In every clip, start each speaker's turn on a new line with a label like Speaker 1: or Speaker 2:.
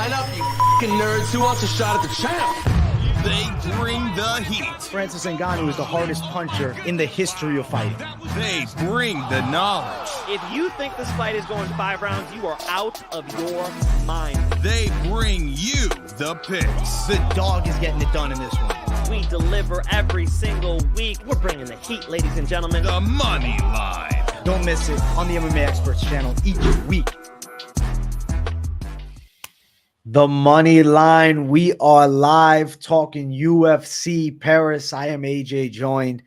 Speaker 1: Line up, you fucking nerds. Who wants a shot at the champ?
Speaker 2: They bring the heat.
Speaker 3: Francis Ngannou is the hardest puncher in the history of fighting.
Speaker 2: They bring the knowledge.
Speaker 4: If you think this fight is going 5 rounds, you are out of your mind.
Speaker 2: They bring you the picks.
Speaker 3: The dog is getting it done in this one.
Speaker 4: We deliver every single week. We're bringing the heat, ladies and gentlemen.
Speaker 2: The money line.
Speaker 3: Don't miss it on the MMA Experts channel each week. The Money Line. We are live talking UFC Paris. I am AJ, joined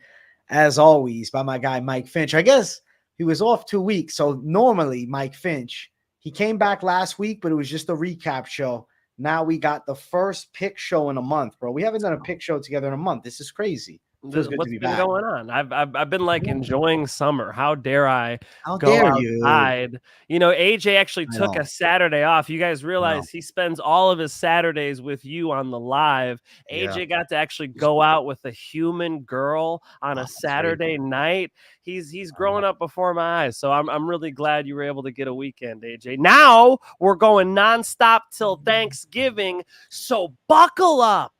Speaker 3: as always by my guy Mike Finch. I guess he was off 2 weeks. So normally Mike Finch, he came back last week, but it was just a recap show. Now we got the first pick show in a month, bro. We haven't done a pick show together in a month. This is crazy.
Speaker 4: What's been going on? I've been like enjoying summer. How dare I go outside? You know, AJ actually took a Saturday off. You guys realize he spends all of his Saturdays with you on the live. AJ got to actually go out with a human girl on a Saturday night. He's growing up before my eyes. So I'm really glad you were able to get a weekend, AJ. Now we're going nonstop till Thanksgiving. So buckle up.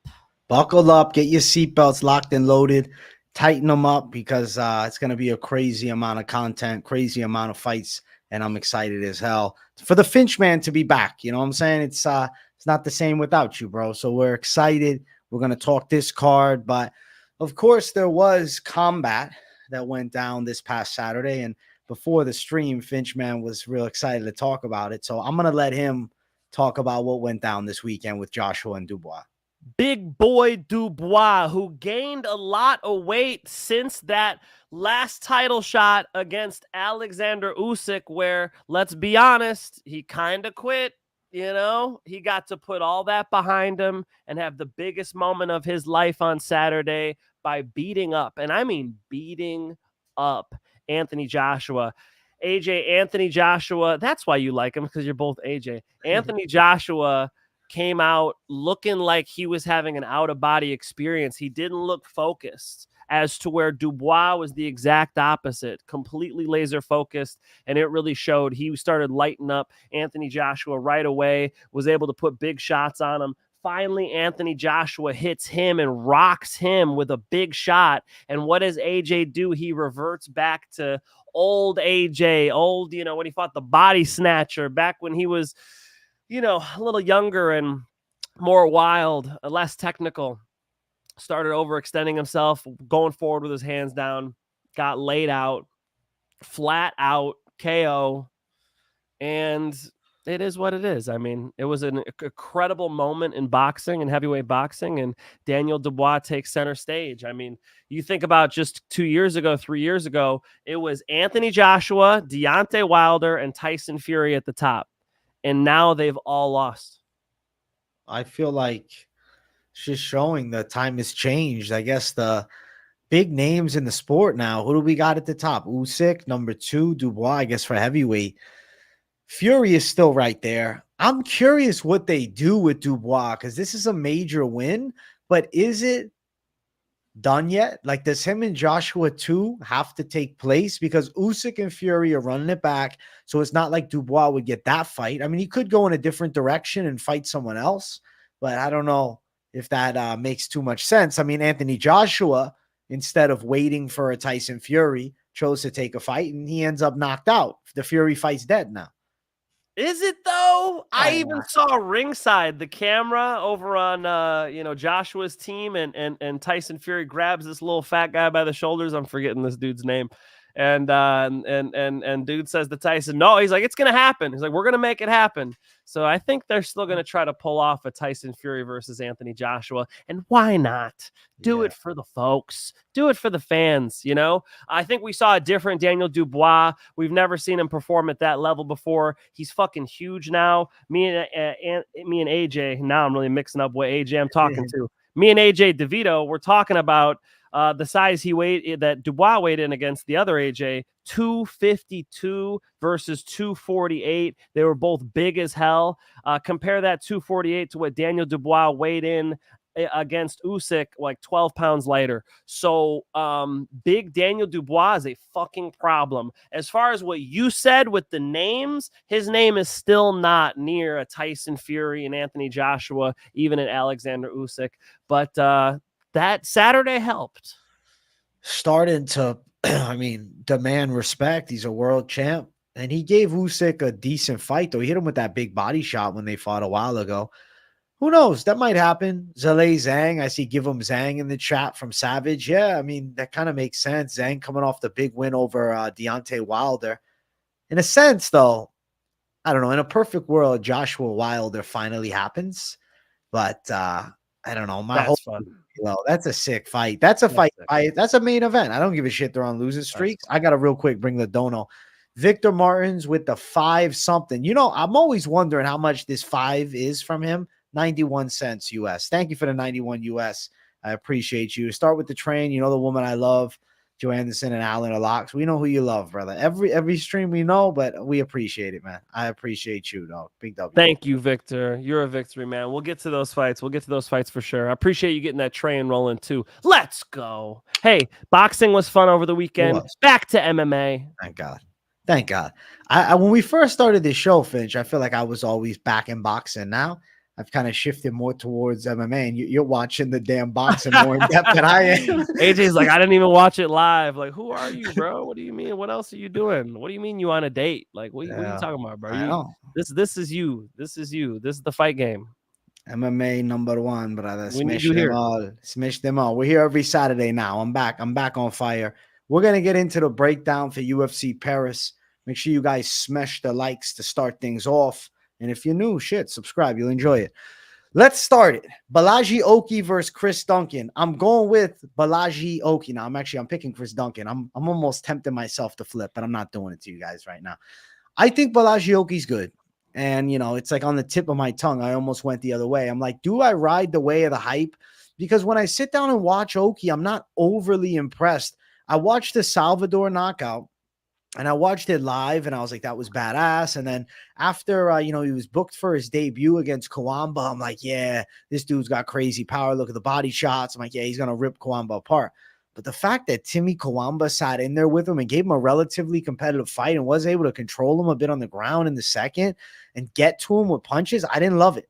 Speaker 3: Buckle up, get your seatbelts locked and loaded, tighten them up because it's going to be a crazy amount of content, crazy amount of fights, and I'm excited as hell for the Finch man to be back. You know what I'm saying? It's not the same without you, bro. So we're excited. We're going to talk this card, but of course there was combat that went down this past Saturday, and before the stream, Finch man was real excited to talk about it. So I'm going to let him talk about what went down this weekend with Joshua and Dubois.
Speaker 4: Big boy Dubois, who gained a lot of weight since that last title shot against Alexander Usyk, where, let's be honest, he kind of quit. You know, he got to put all that behind him and have the biggest moment of his life on Saturday by beating up, and I mean beating up, Anthony Joshua. AJ, Anthony Joshua, that's why you like him, because you're both AJ. Anthony Joshua came out looking like he was having an out-of-body experience. He didn't look focused, as to where Dubois was the exact opposite, completely laser-focused, and it really showed. He started lighting up Anthony Joshua right away, was able to put big shots on him. Finally, Anthony Joshua hits him and rocks him with a big shot, and what does AJ do? He reverts back to old AJ, old, you know, when he fought the body snatcher, back when he was, you know, a little younger and more wild, less technical. Started overextending himself, going forward with his hands down, got laid out, flat out, KO. And it is what it is. I mean, it was an incredible moment in boxing and heavyweight boxing, and Daniel Dubois takes center stage. I mean, you think about just 2 years ago, 3 years ago, it was Anthony Joshua, Deontay Wilder, and Tyson Fury at the top. And now they've all lost.
Speaker 3: I feel like it's just showing the time has changed. I guess the big names in the sport now, who do we got at the top? Usyk, number 2, Dubois, I guess, for heavyweight. Fury is still right there. I'm curious what they do with Dubois, because this is a major win, but is it done yet? Like, does him and Joshua 2 have to take place? Because Usyk and Fury are running it back, so it's not like Dubois would get that fight. I mean, he could go in a different direction and fight someone else, but I don't know if that makes too much sense. I mean, Anthony Joshua, instead of waiting for a Tyson Fury, chose to take a fight, and he ends up knocked out. The Fury fight's dead now.
Speaker 4: Is it though? I even saw ringside the camera over on you know, Joshua's team, and Tyson Fury grabs this little fat guy by the shoulders. I'm forgetting this dude's name. And dude says to Tyson, no, he's like, it's gonna happen. He's like, we're gonna make it happen. So I think they're still gonna try to pull off a Tyson Fury versus Anthony Joshua. And why not? Do it for the folks. Do it for the fans, you know? I think we saw a different Daniel Dubois. We've never seen him perform at that level before. He's fucking huge now. Me and AJ, now I'm really mixing up what AJ I'm talking to. Me and AJ DeVito, we're talking about the size he weighed, that Dubois weighed in against the other AJ, 252 versus 248. They were both big as hell. Compare that 248 to what Daniel Dubois weighed in against Usyk, like 12 pounds lighter. So big Daniel Dubois is a fucking problem. As far as what you said with the names, his name is still not near a Tyson Fury and Anthony Joshua, even an Alexander Usyk. But that Saturday helped.
Speaker 3: Starting to, I mean, demand respect. He's a world champ. And he gave Usyk a decent fight, though. He hit him with that big body shot when they fought a while ago. Who knows? That might happen. Zhang, I see give him Zhang in the chat from Savage. Yeah, I mean, that kind of makes sense. Zhang coming off the big win over Deontay Wilder. In a sense, though, I don't know. In a perfect world, Joshua Wilder finally happens. But I don't know.
Speaker 4: Fun.
Speaker 3: That's a sick fight. That's a fight. That's a main event. I don't give a shit they're on losing streaks. I got to real quick bring the dono. Victor Martins with the 5 something. You know, I'm always wondering how much this 5 is from him. 91 cents US. Thank you for the 91 US. I appreciate you. Start with the train. You know the woman I love, Joe Anderson and Alan Locks. We know who you love, brother. Every stream we know, but we appreciate it, man. I appreciate you, dog. Big W.
Speaker 4: Thank you, Victor. You're a victory, man. We'll get to those fights. We'll get to those fights for sure. I appreciate you getting that train rolling too. Let's go. Hey, boxing was fun over the weekend. Back to MMA.
Speaker 3: Thank God. Thank God. I when we first started this show, Finch, I feel like I was always back in boxing. Now I've kind of shifted more towards MMA, and you're watching the damn boxing more in depth than I am.
Speaker 4: AJ's like, I didn't even watch it live. Like, who are you, bro? What do you mean? What else are you doing? What do you mean you on a date? Like, what are you talking about, bro? This is you. This is you. This is the fight game.
Speaker 3: MMA #1, brother.
Speaker 4: Smash them
Speaker 3: all. Smash them all. We're here every Saturday now. I'm back on fire. We're going to get into the breakdown for UFC Pérez. Make sure you guys smash the likes to start things off. And if you're new, subscribe. You'll enjoy it. Let's start it. Bolaji Oki versus Chris Duncan. I'm going with Bolaji Oki. Now, I'm picking Chris Duncan. I'm almost tempting myself to flip, but I'm not doing it to you guys right now. I think Bolaji Oki's good. And, you know, it's like on the tip of my tongue. I almost went the other way. I'm like, do I ride the way of the hype? Because when I sit down and watch Oki, I'm not overly impressed. I watched the Salvador knockout. And I watched it live, and I was like, that was badass. And then after, he was booked for his debut against Kawamba, I'm like, yeah, this dude's got crazy power. Look at the body shots. I'm like, yeah, he's going to rip Kawamba apart. But the fact that Timmy Kawamba sat in there with him and gave him a relatively competitive fight and was able to control him a bit on the ground in the second and get to him with punches, I didn't love it.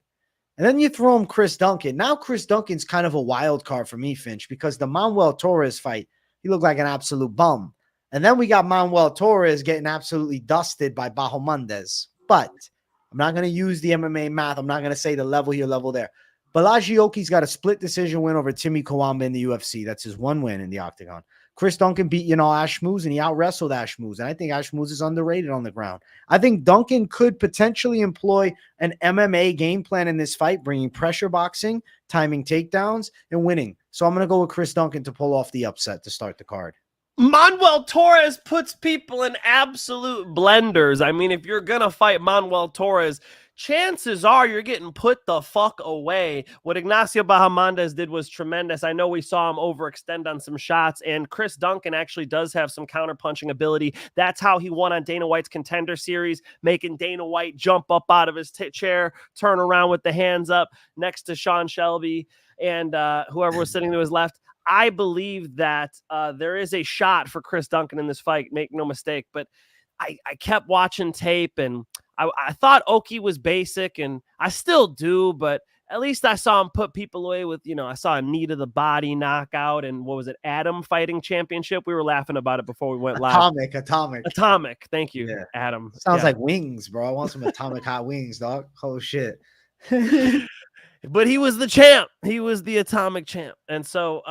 Speaker 3: And then you throw him Chris Duncan. Now Chris Duncan's kind of a wild card for me, Finch, because the Manuel Torres fight, he looked like an absolute bum. And then we got Manuel Torres getting absolutely dusted by Bahamondes. But I'm not going to use the MMA math. I'm not going to say the level here, level there. Bolaji Oki's got a split decision win over Timmy Kawamba in the UFC. That's his one win in the octagon. Chris Duncan beat, Ashmouz, and he out-wrestled Ashmouz. And I think Ashmouz is underrated on the ground. I think Duncan could potentially employ an MMA game plan in this fight, bringing pressure boxing, timing takedowns, and winning. So I'm going to go with Chris Duncan to pull off the upset to start the card.
Speaker 4: Manuel Torres puts people in absolute blenders. I mean, if you're going to fight Manuel Torres, chances are you're getting put the fuck away. What Ignacio Bahamondes did was tremendous. I know we saw him overextend on some shots, and Chris Duncan actually does have some counterpunching ability. That's how he won on Dana White's Contender Series, making Dana White jump up out of his chair, turn around with the hands up next to Sean Shelby and whoever was sitting to his left. I believe that there is a shot for Chris Duncan in this fight, make no mistake, but I kept watching tape, and I thought Oki was basic, and I still do, but at least I saw him put people away with, I saw a knee to the body knockout, and what was it, Adam Fighting Championship? We were laughing about it before we went live. Atomic. Thank you, yeah. Adam.
Speaker 3: Sounds like wings, bro. I want some atomic hot wings, dog. Oh, shit.
Speaker 4: But he was the champ. He was the atomic champ. And so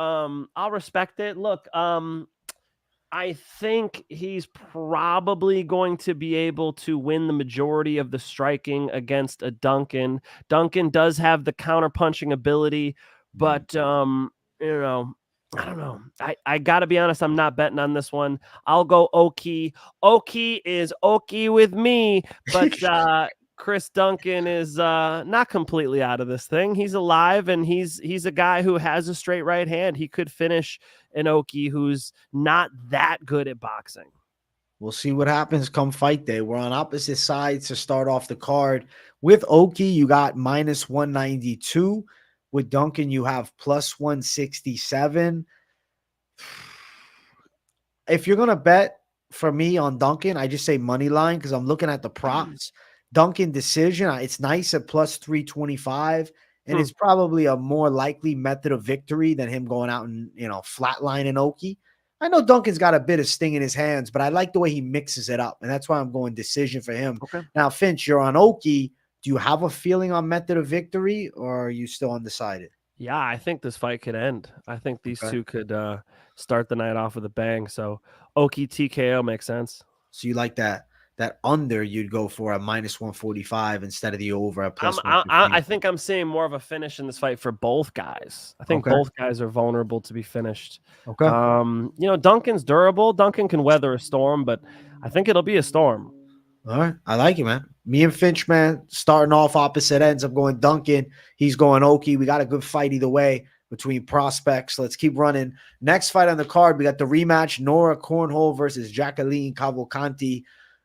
Speaker 4: I'll respect it. Look, I think he's probably going to be able to win the majority of the striking against a Duncan. Duncan does have the counterpunching ability, but, I don't know. I got to be honest. I'm not betting on this one. I'll go Oki. Oki is Oki with me, but Chris Duncan is not completely out of this thing. He's alive, and he's a guy who has a straight right hand. He could finish an Oki who's not that good at boxing.
Speaker 3: We'll see what happens come fight day. We're on opposite sides to start off the card. With Oki, you got -192. With Duncan, you have plus 167. If you're going to bet for me on Duncan, I just say money line because I'm looking at the props. Duncan decision, it's nice at plus 325. And it's probably a more likely method of victory than him going out and, flatlining Oki. I know Duncan's got a bit of sting in his hands, but I like the way he mixes it up. And that's why I'm going decision for him.
Speaker 4: Okay.
Speaker 3: Now, Finch, you're on Oki. Do you have a feeling on method of victory, or are you still undecided?
Speaker 4: Yeah, I think this fight could end. I think these two could start the night off with a bang. So Oki TKO makes sense.
Speaker 3: So you like that under you'd go for a minus 145 instead of the over at plus 115.
Speaker 4: I think I'm seeing more of a finish in this fight for both guys. I think both guys are vulnerable to be finished.
Speaker 3: Okay.
Speaker 4: Duncan's durable. Duncan can weather a storm, but I think it'll be a storm.
Speaker 3: All right. I like it, man. Me and Finch, man, starting off opposite ends. I'm going Duncan. He's going Oki. We got a good fight either way between prospects. Let's keep running. Next fight on the card, we got the rematch, Nora Cornolle versus Ailín Cavalcanti.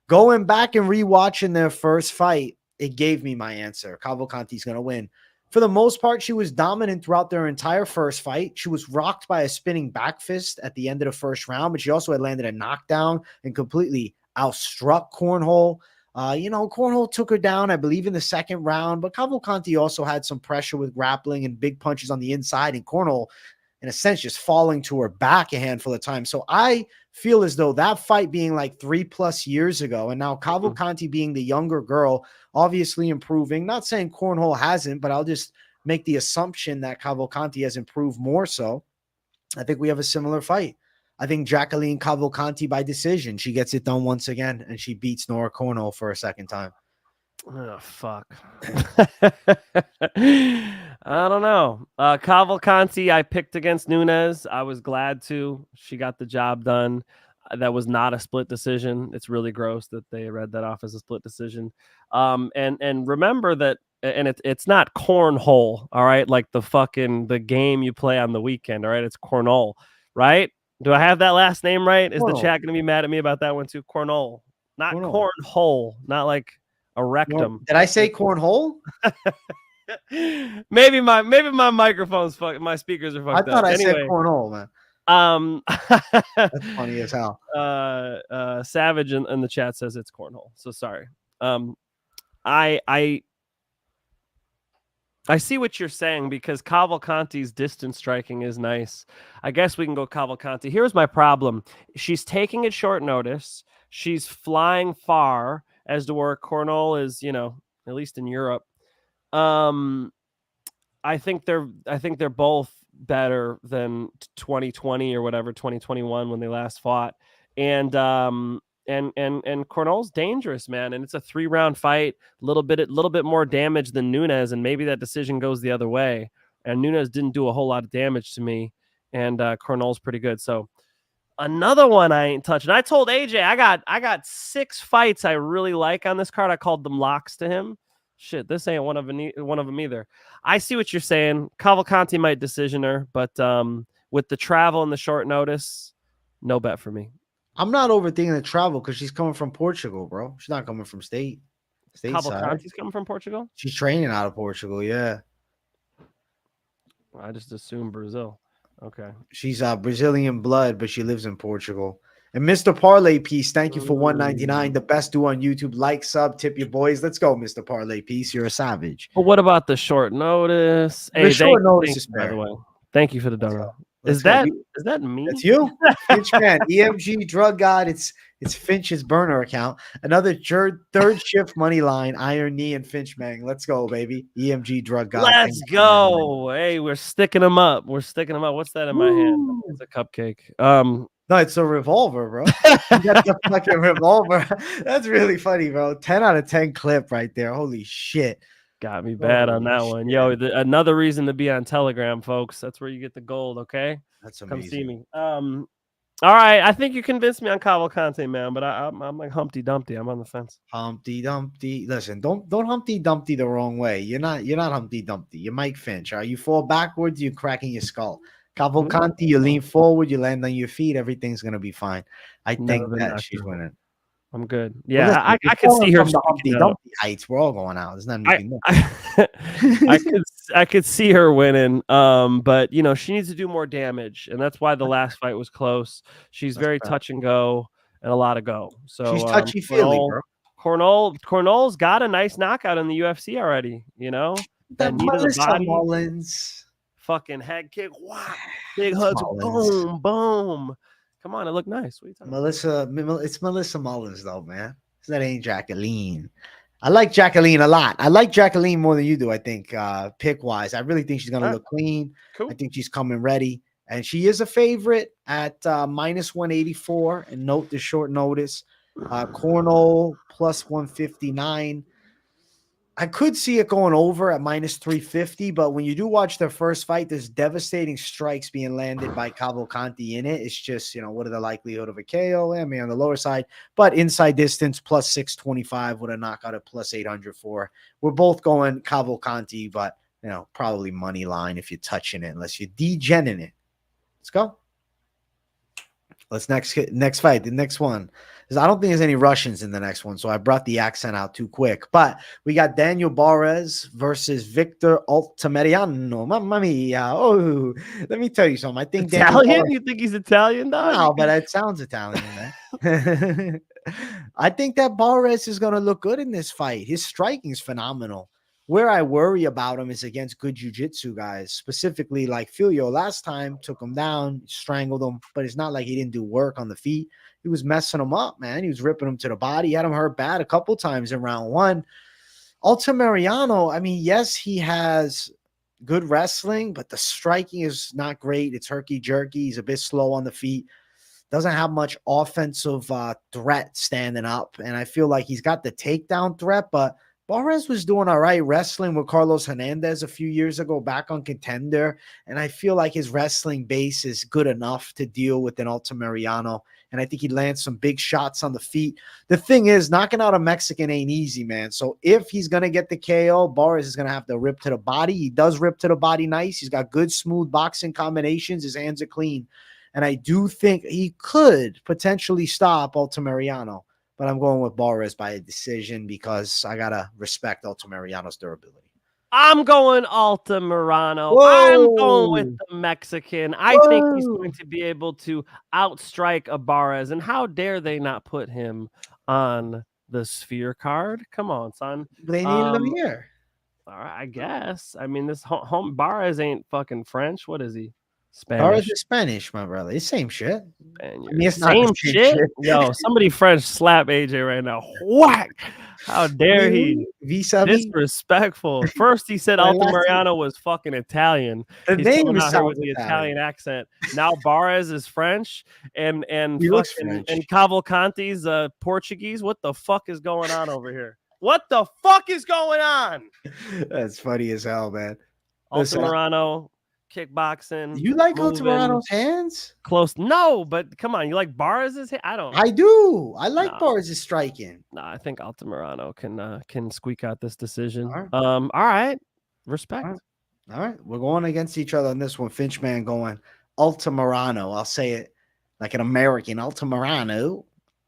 Speaker 3: Going back and rewatching their first fight, it gave me my answer. Cavalcanti's going to win. For the most part, she was dominant throughout their entire first fight. She was rocked by a spinning back fist at the end of the first round, but she also had landed a knockdown and completely outstruck Cornolle. Cornolle took her down, I believe, in the second round, but Cavalcanti also had some pressure with grappling and big punches on the inside, and Cornolle, in a sense, just falling to her back a handful of times. So I feel as though that fight being like 3+ years ago, and now Cavalcanti being the younger girl, obviously improving. Not saying Cornolle hasn't, but I'll just make the assumption that Cavalcanti has improved more so. I think we have a similar fight. I think Ailín Cavalcanti by decision. She gets it done once again, and she beats Nora Cornolle for a second time.
Speaker 4: Oh, fuck. I don't know. Cavalcanti, I picked against Nunes. I was glad to. She got the job done. That was not a split decision. It's really gross that they read that off as a split decision. And remember that, and it's not cornhole, all right? Like the game you play on the weekend, all right? It's Cornolle, right? Do I have that last name right? Is the chat going to be mad at me about that one too? Cornolle, not cornhole, not like a rectum.
Speaker 3: Did I say cornhole?
Speaker 4: maybe my microphone's fucked. My speakers are fucked up.
Speaker 3: I thought I said cornhole, man. That's funny as hell.
Speaker 4: Savage in the chat says it's cornhole. So sorry. I see what you're saying because Cavalcanti's distance striking is nice. I guess we can go Cavalcanti. Here's my problem. She's taking it short notice. She's flying far, as to where Cornolle is, at least in Europe. I think they're both better than 2020 or whatever, 2021 when they last fought. And Cornolle's dangerous, man. And it's a 3-round fight, a little bit more damage than Nunes. And maybe that decision goes the other way. And Nunes didn't do a whole lot of damage to me. And Cornolle's pretty good. So another one I ain't touching. I told AJ I got 6 fights I really like on this card. I called them locks to him. Shit, this ain't one of them either. I see what you're saying. Cavalcanti might decision her, but with the travel and the short notice, no bet for me.
Speaker 3: I'm not overthinking the travel because she's coming from Portugal, bro. She's not coming from stateside.
Speaker 4: Cavalcanti's coming from Portugal?
Speaker 3: She's training out of Portugal, yeah.
Speaker 4: I just assumed Brazil. Okay.
Speaker 3: She's Brazilian blood, but she lives in Portugal. And Mr. Parlay Piece, thank you for $1.99. The best do on YouTube. Like, sub, tip your boys. Let's go, Mr. Parlay Piece. You're a savage.
Speaker 4: But what about the short notice?
Speaker 3: The short notice is
Speaker 4: by the way. Thank you for the donut. Is that me?
Speaker 3: That's you, Finch man. EMG Drug God. It's Finch's burner account. Another third shift money line. Iron Knee and Finch man. Let's go, baby. EMG Drug God.
Speaker 4: Let's go. Hey, we're sticking them up. What's that in my hand? It's a cupcake.
Speaker 3: No, it's a revolver, bro. You got the fucking revolver. That's really funny, bro. 10 out of 10 clip right there. Holy shit.
Speaker 4: Got me bad on that one. Yo, another reason to be on Telegram, folks. That's where you get the gold, okay?
Speaker 3: That's amazing.
Speaker 4: Come see me. All right. I think you convinced me on Cavalcanti, man, but I'm like Humpty Dumpty. I'm on the fence.
Speaker 3: Humpty Dumpty. Listen, don't Humpty Dumpty the wrong way. You're not Humpty Dumpty. You're Mike Finch. All right? You fall backwards, you're cracking your skull. Cavalcanti, you lean forward, you land on your feet, everything's gonna be fine. I think that she's winning.
Speaker 4: I'm good.
Speaker 3: Well,
Speaker 4: Yeah,
Speaker 3: listen,
Speaker 4: I
Speaker 3: you're
Speaker 4: could
Speaker 3: falling
Speaker 4: see her
Speaker 3: from the Humpty
Speaker 4: squeaking out.
Speaker 3: Dumpty heights. We're all going out. There's nothing you can do.
Speaker 4: I could see her winning. But you know, she needs to do more damage, and that's why the last fight was close. She's
Speaker 3: That's
Speaker 4: very
Speaker 3: fair.
Speaker 4: touch and go and a lot of go. So
Speaker 3: She's touchy-feely, bro.
Speaker 4: Cornolle's got a nice knockout in the UFC already. You know, that knee to the
Speaker 3: Melissa
Speaker 4: body,
Speaker 3: Mullins.
Speaker 4: fucking head kick, wow, big
Speaker 3: It's
Speaker 4: hooks,
Speaker 3: Mullins.
Speaker 4: boom, boom. Come on, it looked nice. What are you talking about?
Speaker 3: It's Melissa Mullins, though, man. That ain't Jacqueline. I like Jacqueline a lot. I like Jacqueline more than you do, I think, pick-wise. I really think she's going to look clean.
Speaker 4: Cool.
Speaker 3: I think she's coming ready. And she is a favorite at minus 184. And note the short notice. Cornolle plus 159. I could see it going over at minus 350, but when you do watch their first fight, there's devastating strikes being landed by Cavalcanti in it. It's just, you know, what are the likelihood of a KO? I mean, on the lower side, but inside distance plus 625 with a knockout at plus 800 for. We're both going Cavalcanti, but, you know, probably money line if you're touching it, unless you're degenning it. Let's go. Let's next fight. The next one is, I don't think there's any Russians in the next one, so I brought the accent out too quick. But we got Daniel Barez versus Victor Altamirano. Mamma mia! Oh, let me tell you something. I think
Speaker 4: Italian. You think he's Italian, though?
Speaker 3: No, but it sounds Italian, man. I think that Barez is going to look good in this fight. His striking is phenomenal. Where I worry about him is against good jiu-jitsu guys, specifically like Filio last time, took him down, strangled him, but it's not like he didn't do work on the feet. He was messing him up, man. He was ripping him to the body. He had him hurt bad a couple times in round one. Altamirano, I mean, yes, he has good wrestling, but the striking is not great. It's herky-jerky. He's a bit slow on the feet. Doesn't have much offensive threat standing up, and I feel like he's got the takedown threat, but Barez was doing all right wrestling with Carlos Hernandez a few years ago back on Contender, and I feel like his wrestling base is good enough to deal with an Altamirano, and I think he lands some big shots on the feet. The thing is, knocking out a Mexican ain't easy, man. So if he's going to get the KO, Barez is going to have to rip to the body. He does rip to the body nice. He's got good, smooth boxing combinations. His hands are clean, and I do think he could potentially stop Altamirano. But I'm going with Barez by a decision because I got to respect Altamirano's durability.
Speaker 4: I'm going Altamirano.
Speaker 3: Whoa.
Speaker 4: I'm going with the Mexican. I think he's going to be able to outstrike a Barez. And how dare they not put him on the Sphere card? Come on, son.
Speaker 3: They needed him here.
Speaker 4: All right, I guess. I mean, this home Barez ain't fucking French. What is he?
Speaker 3: Barez
Speaker 4: Spanish.
Speaker 3: is Spanish, my brother. It's same shit.
Speaker 4: I
Speaker 3: mean, it's not
Speaker 4: same
Speaker 3: the same
Speaker 4: shit.
Speaker 3: shit.
Speaker 4: Yo, somebody French slap AJ right now. Whack! How dare he?
Speaker 3: Vis-a-vis.
Speaker 4: Disrespectful. First he said Altamirano was fucking Italian.
Speaker 3: The
Speaker 4: He's
Speaker 3: name
Speaker 4: coming
Speaker 3: is
Speaker 4: out here with the Italian accent. Now Barez is French and
Speaker 3: He looks
Speaker 4: fucking
Speaker 3: French.
Speaker 4: and Cavalcanti's Portuguese. What the fuck is going on over here? What the fuck is going on?
Speaker 3: That's funny as hell, man.
Speaker 4: Altamirano, kickboxing.
Speaker 3: You like
Speaker 4: moving,
Speaker 3: Altamirano's hands?
Speaker 4: Close. No, but come on. You like Barez's hand? I don't.
Speaker 3: I do. I like
Speaker 4: Nah.
Speaker 3: Barez's striking.
Speaker 4: Nah, I think Altamirano can squeak out this decision.
Speaker 3: All right.
Speaker 4: All right. Respect.
Speaker 3: All right. We're going against each other on this one. Finchman going Altamirano. I'll say it like an American. Altamirano.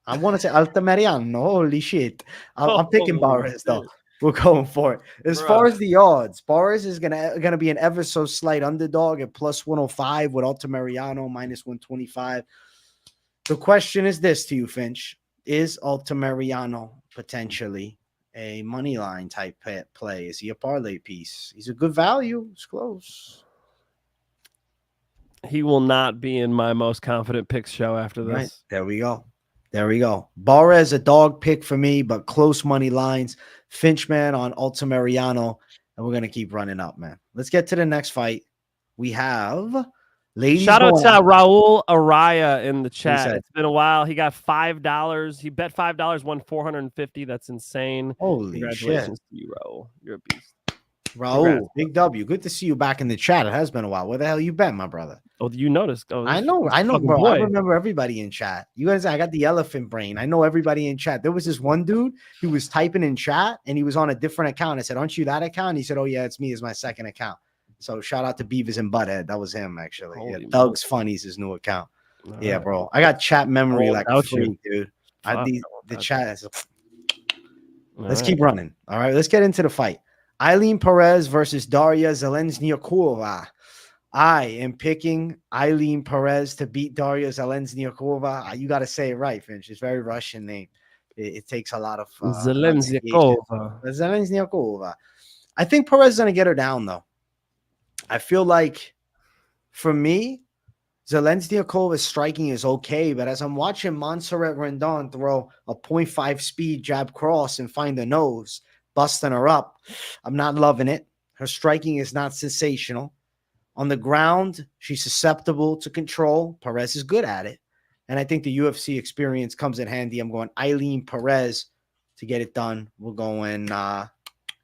Speaker 3: I want to say Altamirano. Holy shit. I'm picking Barez, though. We're going for it. As far as the odds, Barez is gonna be an ever so slight underdog at plus 105 with Altamirano minus 125. The question is this to you, Finch. Is Altamirano potentially a money line type play? Is he a parlay piece? He's a good value. It's close.
Speaker 4: He will not be in my most confident picks show after this.
Speaker 3: Right. There we go. Barez, a dog pick for me, but close money lines. Finchman on Altamirano, and we're going to keep running up, man. Let's get to the next fight. We have ladies.
Speaker 4: Shout out to Raul Araya in the chat.
Speaker 3: said?
Speaker 4: It's been a while. He got $5. He bet $5, won 450. That's insane.
Speaker 3: Holy
Speaker 4: Congratulations
Speaker 3: shit.
Speaker 4: to you, Raul. You're a beast.
Speaker 3: Raul,
Speaker 4: Congrats.
Speaker 3: big W. Good to see you back in the chat. It has been a while. Where the hell you been, my brother?
Speaker 4: Oh, you noticed. Oh,
Speaker 3: I know,
Speaker 4: fucking
Speaker 3: bro. I
Speaker 4: boy.
Speaker 3: remember everybody in chat. You guys, I got the elephant brain. I know everybody in chat. There was this one dude who was typing in chat and he was on a different account. I said, aren't you that account? He said, oh, yeah, it's me. It's my second account. So shout out to Beavis and Butthead. That was him, actually.
Speaker 4: Holy
Speaker 3: Doug's Funny's his new account.
Speaker 4: All
Speaker 3: Yeah,
Speaker 4: right.
Speaker 3: bro. I got chat memory
Speaker 4: Oh,
Speaker 3: like a
Speaker 4: without you.
Speaker 3: freak, dude.
Speaker 4: Fuck.
Speaker 3: The chat is. Let's
Speaker 4: right.
Speaker 3: keep running. All right, let's get into the fight. Ailín Pérez versus Daria Zheleznyakova. I am picking Ailín Pérez to beat Daria Zheleznyakova. You got to say it right, Finch. It's a very Russian name. It takes a lot of
Speaker 4: Zheleznyakova.
Speaker 3: Zheleznyakova. I think Pérez is going to get her down, though. I feel like, for me, Zheleznyakova striking is okay, but as I'm watching Montserrat Rendon throw a 0.5 speed jab cross and find the nose, busting her up, I'm not loving it. Her striking is not sensational. On the ground, she's susceptible to control. Pérez is good at it. And I think the UFC experience comes in handy. I'm going Ailín Pérez to get it done. We're going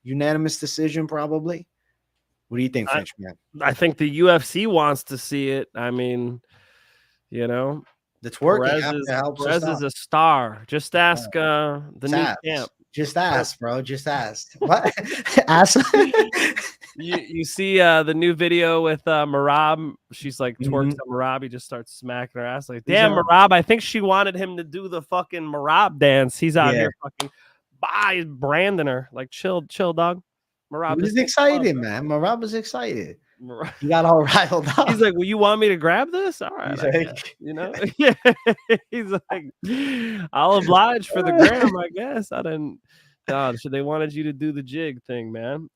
Speaker 3: unanimous decision, probably. What do you think, Finch, man?
Speaker 4: I think the UFC wants to see it. I mean, you know,
Speaker 3: It's working.
Speaker 4: Perez is a star. Just ask the new champ.
Speaker 3: Just ask, bro. Just ask. What? Ask.
Speaker 4: You see the new video with Merab. She's like twerks at Merab. He just starts smacking her ass. Like, damn, Merab. I think she wanted him to do the fucking Merab dance. He's out here fucking branding her. Like, chill, dog. Merab
Speaker 3: was excited, man. Merab was excited. He got all riled up.
Speaker 4: He's like, "Well, you want me to grab this? All right, you know." Yeah. He's like, "I'll oblige for the gram, I guess." I didn't. God, they wanted you to do the jig thing, man.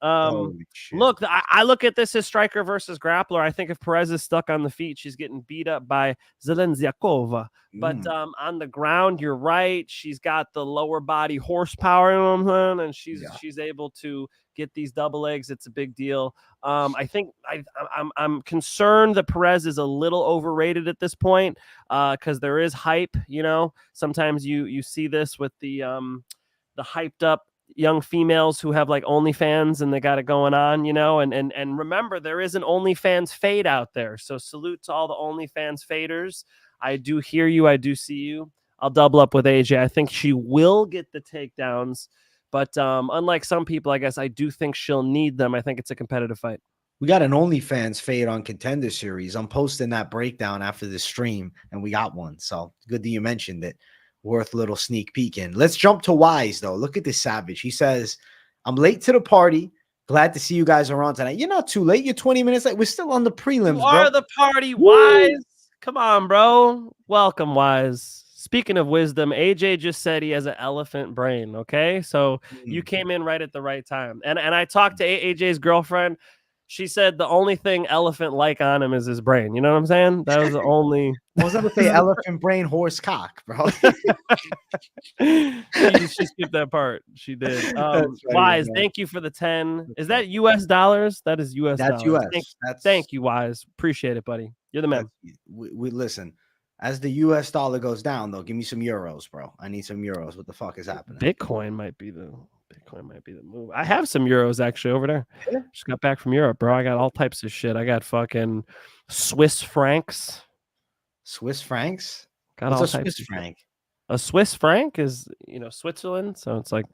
Speaker 4: Look, I look at this as striker versus grappler. I think if Pérez is stuck on the feet, she's getting beat up by Zheleznyakova. But on the ground, you're right. She's got the lower body horsepower, you know what I'm saying? And she's able to get these double legs. It's a big deal. I think I'm concerned that Pérez is a little overrated at this point because there is hype. You know, sometimes you see this with the hyped up young females who have like OnlyFans and they got it going on, you know, and remember there is an OnlyFans fade out there. So salute to all the OnlyFans faders. I do hear you. I do see you. I'll double up with AJ. I think she will get the takedowns, but unlike some people, I guess I do think she'll need them. I think it's a competitive fight.
Speaker 3: We got an OnlyFans fade on Contender Series. I'm posting that breakdown after the stream, and we got one. So good that you mentioned it. Worth a little sneak peek in. Let's jump to Wise, though. Look at this savage. He says, I'm late to the party. Glad to see you guys are on tonight. You're not too late. You're 20 minutes late. We're still on the prelims,
Speaker 4: you are the party, Wise. Come on, bro. Welcome, Wise. Speaking of wisdom, AJ just said he has an elephant brain, okay? So you came in right at the right time. And I talked to AJ's girlfriend. She said the only thing elephant-like on him is his brain. You know what I'm saying? That was the only...
Speaker 3: I was going to say elephant brain, horse cock, bro.
Speaker 4: she skipped that part. She did. Wise, thank you for the 10. Is that U.S. dollars? That is U.S.
Speaker 3: That's
Speaker 4: dollars.
Speaker 3: U.S.
Speaker 4: Thank you, Wise. Appreciate it, buddy. You're the man.
Speaker 3: We listen. As the U.S. dollar goes down, though, give me some euros, bro. I need some euros. What the fuck is happening?
Speaker 4: Bitcoin might be the move. I have some euros actually over there. Yeah. Just got back from Europe, bro. I got all types of shit. I got fucking Swiss francs.
Speaker 3: Swiss francs?
Speaker 4: Got
Speaker 3: What's
Speaker 4: all
Speaker 3: a
Speaker 4: types
Speaker 3: Swiss
Speaker 4: of
Speaker 3: franc?
Speaker 4: A Swiss franc is, Switzerland. So it's like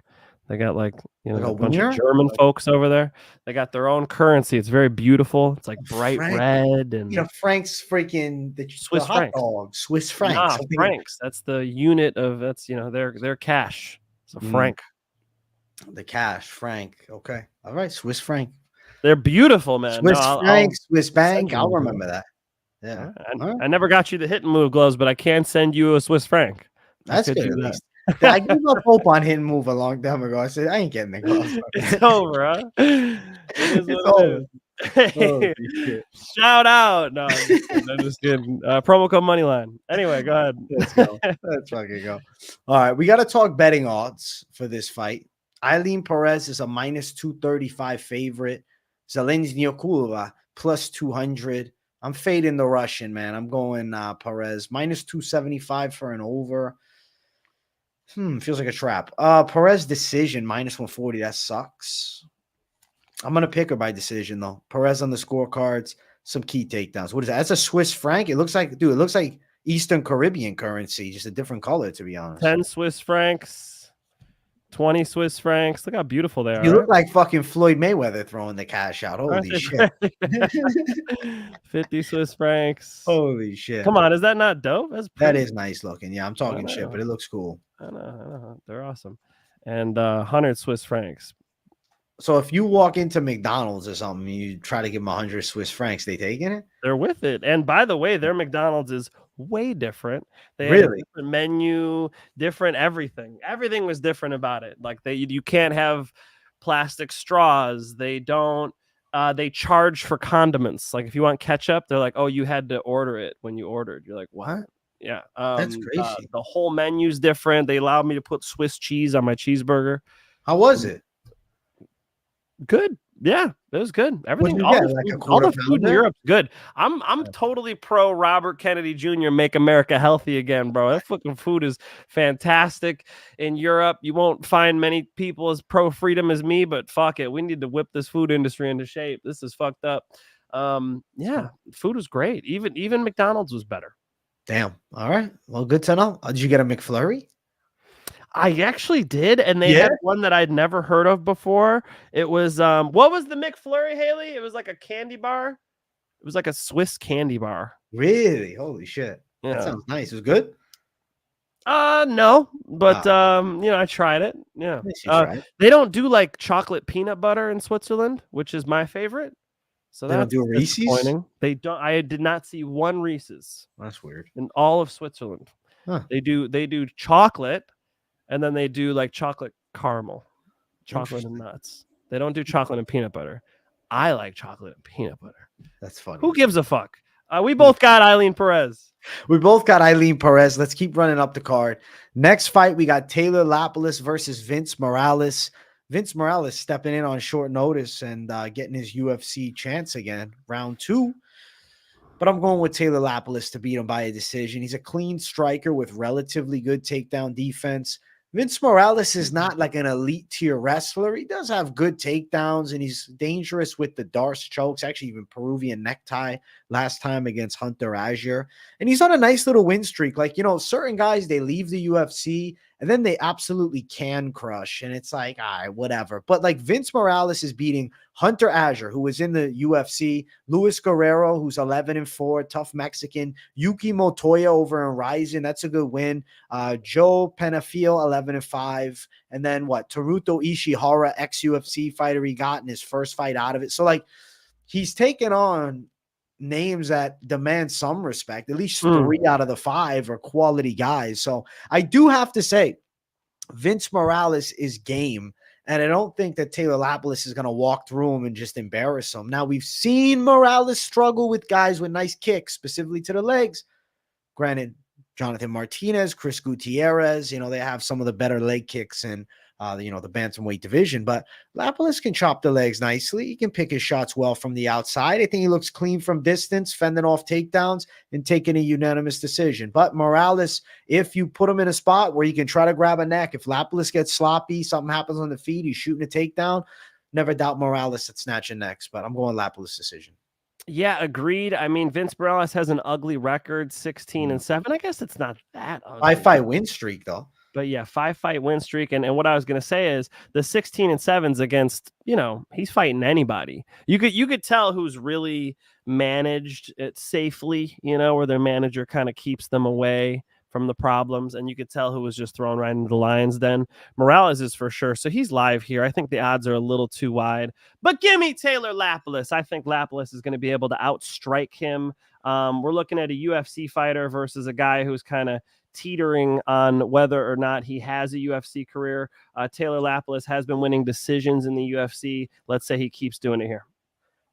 Speaker 4: they got like,
Speaker 3: like
Speaker 4: a bunch of German folks over there. They got their own currency. It's very beautiful. It's like bright red and
Speaker 3: francs freaking the
Speaker 4: Swiss francs.
Speaker 3: Swiss francs.
Speaker 4: Nah, francs. That's the unit of their cash. So franc.
Speaker 3: The cash, franc. Okay. All right. Swiss franc.
Speaker 4: They're beautiful, man.
Speaker 3: Swiss franc, Swiss bank. I'll remember that. Yeah.
Speaker 4: I never got you the hit and move gloves, but I can send you a Swiss franc.
Speaker 3: That's good. I gave up hope on hit and move a long time ago. I said, I ain't getting the gloves.
Speaker 4: It's over, huh? It's over. Shout out. No, I'm just kidding. Promo code Moneyline. Anyway, go ahead.
Speaker 3: Let's go. Let's fucking go. All right. We got to talk betting odds for this fight. Ailín Pérez is a minus 235 favorite. Zheleznyakova plus 200. I'm fading the Russian, man. I'm going Pérez minus 275 for an over. Feels like a trap. Pérez decision minus 140. That sucks. I'm gonna pick her by decision though. Pérez on the scorecards. Some key takedowns. What is that? That's a Swiss franc. It looks like, dude. It looks like Eastern Caribbean currency, just a different color, to be honest.
Speaker 4: 10 Swiss francs. 20 Swiss francs. Look how beautiful they are.
Speaker 3: You look like fucking Floyd Mayweather throwing the cash out. Holy shit.
Speaker 4: 50 Swiss francs.
Speaker 3: Holy shit.
Speaker 4: Come on. Is that not dope?
Speaker 3: That is nice looking. Yeah, I'm talking shit, but it looks cool.
Speaker 4: I know. They're awesome. And 100 Swiss francs.
Speaker 3: So if you walk into McDonald's or something, you try to give them 100 Swiss francs, they taking it?
Speaker 4: They're with it. And by the way, their McDonald's is way different. They had a
Speaker 3: Really?
Speaker 4: different menu, different everything. Everything was different about it. Like you can't have plastic straws. They don't. They charge for condiments. Like if you want ketchup, they're like, oh, you had to order it when you ordered. You're like, what? Yeah.
Speaker 3: That's crazy.
Speaker 4: The whole menu's different. They allowed me to put Swiss cheese on my cheeseburger.
Speaker 3: How was it?
Speaker 4: Good. Yeah, it was good. Everything, all the food in Europe's good. I'm totally pro Robert Kennedy Jr. Make America Healthy Again, bro. That fucking food is fantastic in Europe. You won't find many people as pro freedom as me, but fuck it, we need to whip this food industry into shape. This is fucked up. Yeah, food was great. Even McDonald's was better.
Speaker 3: Damn. All right. Well, good to know. Did you get a McFlurry?
Speaker 4: I actually did, and they had one that I'd never heard of before. It was what was the McFlurry, Haley? It was like a candy bar. It was like a Swiss candy bar.
Speaker 3: Really? Holy shit.
Speaker 4: Yeah.
Speaker 3: That sounds nice. It was good?
Speaker 4: No, but I tried it. Yeah. They don't do like chocolate peanut butter in Switzerland, which is my favorite. So
Speaker 3: they don't do Reese's?
Speaker 4: They don't. I did not see one Reese's.
Speaker 3: That's weird.
Speaker 4: In all of Switzerland.
Speaker 3: Huh.
Speaker 4: They do chocolate. And then they do like chocolate caramel, chocolate and nuts. They don't do chocolate and peanut butter. I like chocolate and peanut butter.
Speaker 3: That's funny.
Speaker 4: Who gives a fuck? We both got Ailín Pérez.
Speaker 3: We both got Ailín Pérez. Let's keep running up the card. Next fight, we got Taylor Lapilus versus Vince Morales. Vince Morales stepping in on short notice and getting his UFC chance again, round 2. But I'm going with Taylor Lapilus to beat him by a decision. He's a clean striker with relatively good takedown defense. Vince Morales is not like an elite tier wrestler. He does have good takedowns, and he's dangerous with the Darce chokes, actually even Peruvian necktie last time against Hunter Azure. And he's on a nice little win streak. Like, certain guys, they leave the UFC, and then they absolutely can crush. And it's like, all right, whatever. But like Vince Morales is beating Hunter Azure, who was in the UFC, Luis Guerrero, who's 11-4, tough Mexican, Yuki Motoya over in Ryzen. That's a good win. Joe Penafiel, 11-5. And then Teruto Ishihara, ex-UFC fighter he got in his first fight out of it. So like he's taken on names that demand some respect. At least 3 out of the 5 are quality guys. So I do have to say Vince Morales is game. And I don't think that Taylor Lapilus is going to walk through him and just embarrass him. Now, we've seen Morales struggle with guys with nice kicks, specifically to the legs. Granted, Jonathan Martinez, Chris Gutierrez, they have some of the better leg kicks in, the bantamweight division. But Lapilus can chop the legs nicely. He can pick his shots well from the outside. I think he looks clean from distance, fending off takedowns and taking a unanimous decision. But Morales, if you put him in a spot where he can try to grab a neck, if Lapilus gets sloppy, something happens on the feet, he's shooting a takedown, never doubt Morales at snatching necks. But I'm going Lapilus decision. Yeah,
Speaker 4: agreed. I mean, Vince Morales has an ugly record, 16-7. I guess it's not that ugly.
Speaker 3: 5-fight win streak, though.
Speaker 4: But yeah, 5-fight win streak. And what I was going to say is the 16-7s against, he's fighting anybody. You could tell who's really managed it safely, where their manager kind of keeps them away from the problems. And you could tell who was just thrown right into the lions then. Morales is for sure. So he's live here. I think the odds are a little too wide. But give me Taylor Lapilus. I think Lapilus is going to be able to outstrike him. We're looking at a UFC fighter versus a guy who's kind of teetering on whether or not he has a UFC career. Taylor Lapilus has been winning decisions in the UFC. Let's say he keeps doing it here.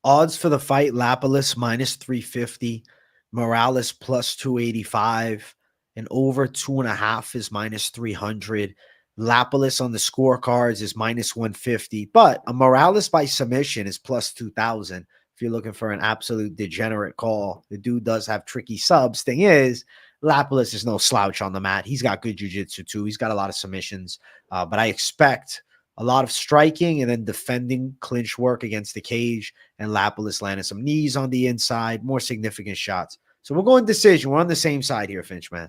Speaker 3: Odds for the fight, Lapilus -350, Morales +285, and over 2.5 is -300. Lapilus on the scorecards is -150, but a Morales by submission is +2,000. If you're looking for an absolute degenerate call, the dude does have tricky subs. Thing is, Lapilus is no slouch on the mat. He's got good jiu-jitsu too. He's got a lot of submissions, but I expect a lot of striking and then defending clinch work against the cage, and Lapilus landing some knees on the inside, more significant shots. So we're going decision. We're on the same side here, Finch, man.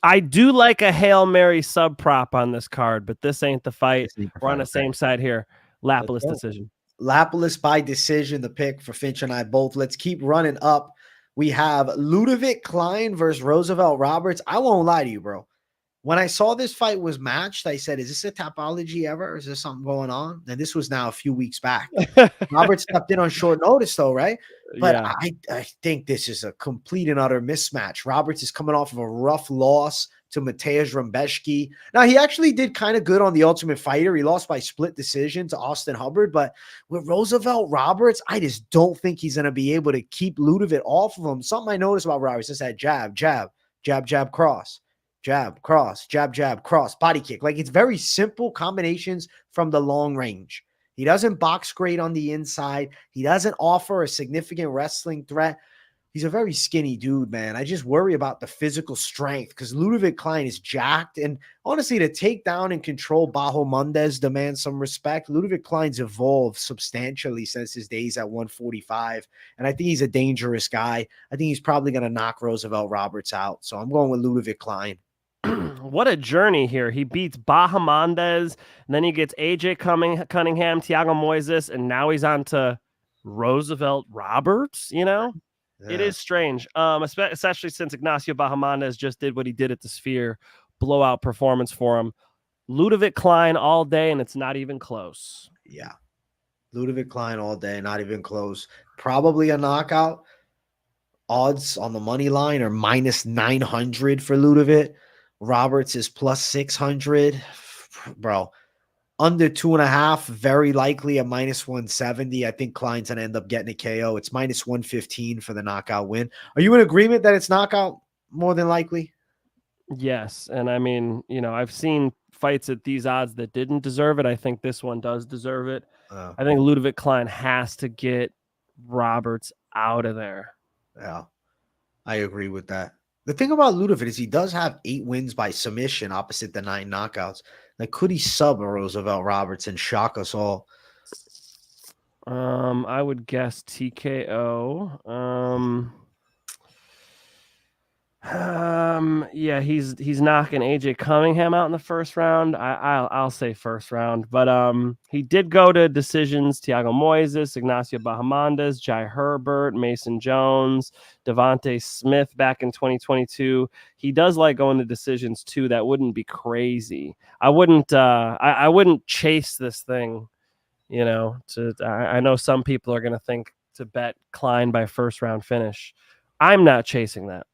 Speaker 4: I do like a Hail Mary sub prop on this card, but this ain't the fight. We're on the same side here. Lapilus decision.
Speaker 3: Lapilus by decision, the pick for Finch and I both. Let's keep running up. We have Ľudovít Klein versus Roosevelt Roberts. I won't lie to you, bro. When I saw this fight was matched, I said, is this a Tapology ever? Is there something going on? And this was now a few weeks back. Robert stepped in on short notice, though, right? But
Speaker 4: Yeah.
Speaker 3: I think this is a complete and utter mismatch. Roberts is coming off of a rough loss to Mateusz Rembeszki. Now, he actually did kind of good on The Ultimate Fighter. He lost by split decision to Austin Hubbard. But with Roosevelt Roberts, I just don't think he's going to be able to keep Ľudovít off of him. Something I noticed about Roberts is that jab, cross. Jab, cross, jab, cross, body kick. Like, it's very simple combinations from the long range. He doesn't box great on the inside. He doesn't offer a significant wrestling threat. He's a very skinny dude, man. I just worry about the physical strength because Ľudovít Klein is jacked. And honestly, to take down and control Bajo Mundez demands some respect. Ľudovít Klein's evolved substantially since his days at 145. And I think he's a dangerous guy. I think he's probably going to knock Roosevelt Roberts out. So I'm going with Ľudovít Klein.
Speaker 4: What a journey here. He beats Bahamondes, and then he gets AJ Cunningham, Thiago Moises, and now he's on to Roosevelt Roberts, you know? Yeah. It is strange, especially since Ignacio Bahamondes just did what he did at the Sphere. Blowout performance for him. Ľudovít Klein all day, and it's not even close.
Speaker 3: Yeah. Ľudovít Klein all day, not even close. Probably a knockout. Odds on the money line are -900 for Ľudovít. Roberts is +600. Bro, under 2.5, very likely a -170. I think Klein's going to end up getting a KO. It's -115 for the knockout win. Are you in agreement that it's knockout more than likely?
Speaker 4: Yes. And I mean, you know, I've seen fights at these odds that didn't deserve it. I think this one does deserve it. I think Ľudovít Klein has to get Roberts out of there.
Speaker 3: Yeah, I agree with that. The thing about Ľudovít is he does have 8 wins by submission opposite the 9 knockouts. Like, could he sub a Roosevelt Roberts and shock us all?
Speaker 4: I would guess TKO. Yeah, he's knocking AJ Cunningham out in the first round. I'll say first round, but he did go to decisions. Thiago Moises, Ignacio Bahamondes, Jai Herbert, Mason Jones, Devontae Smith back in 2022. He does like going to decisions too. That wouldn't be crazy. I wouldn't chase this thing. You know, I know some people are going to think to bet Klein by first round finish. I'm not chasing that.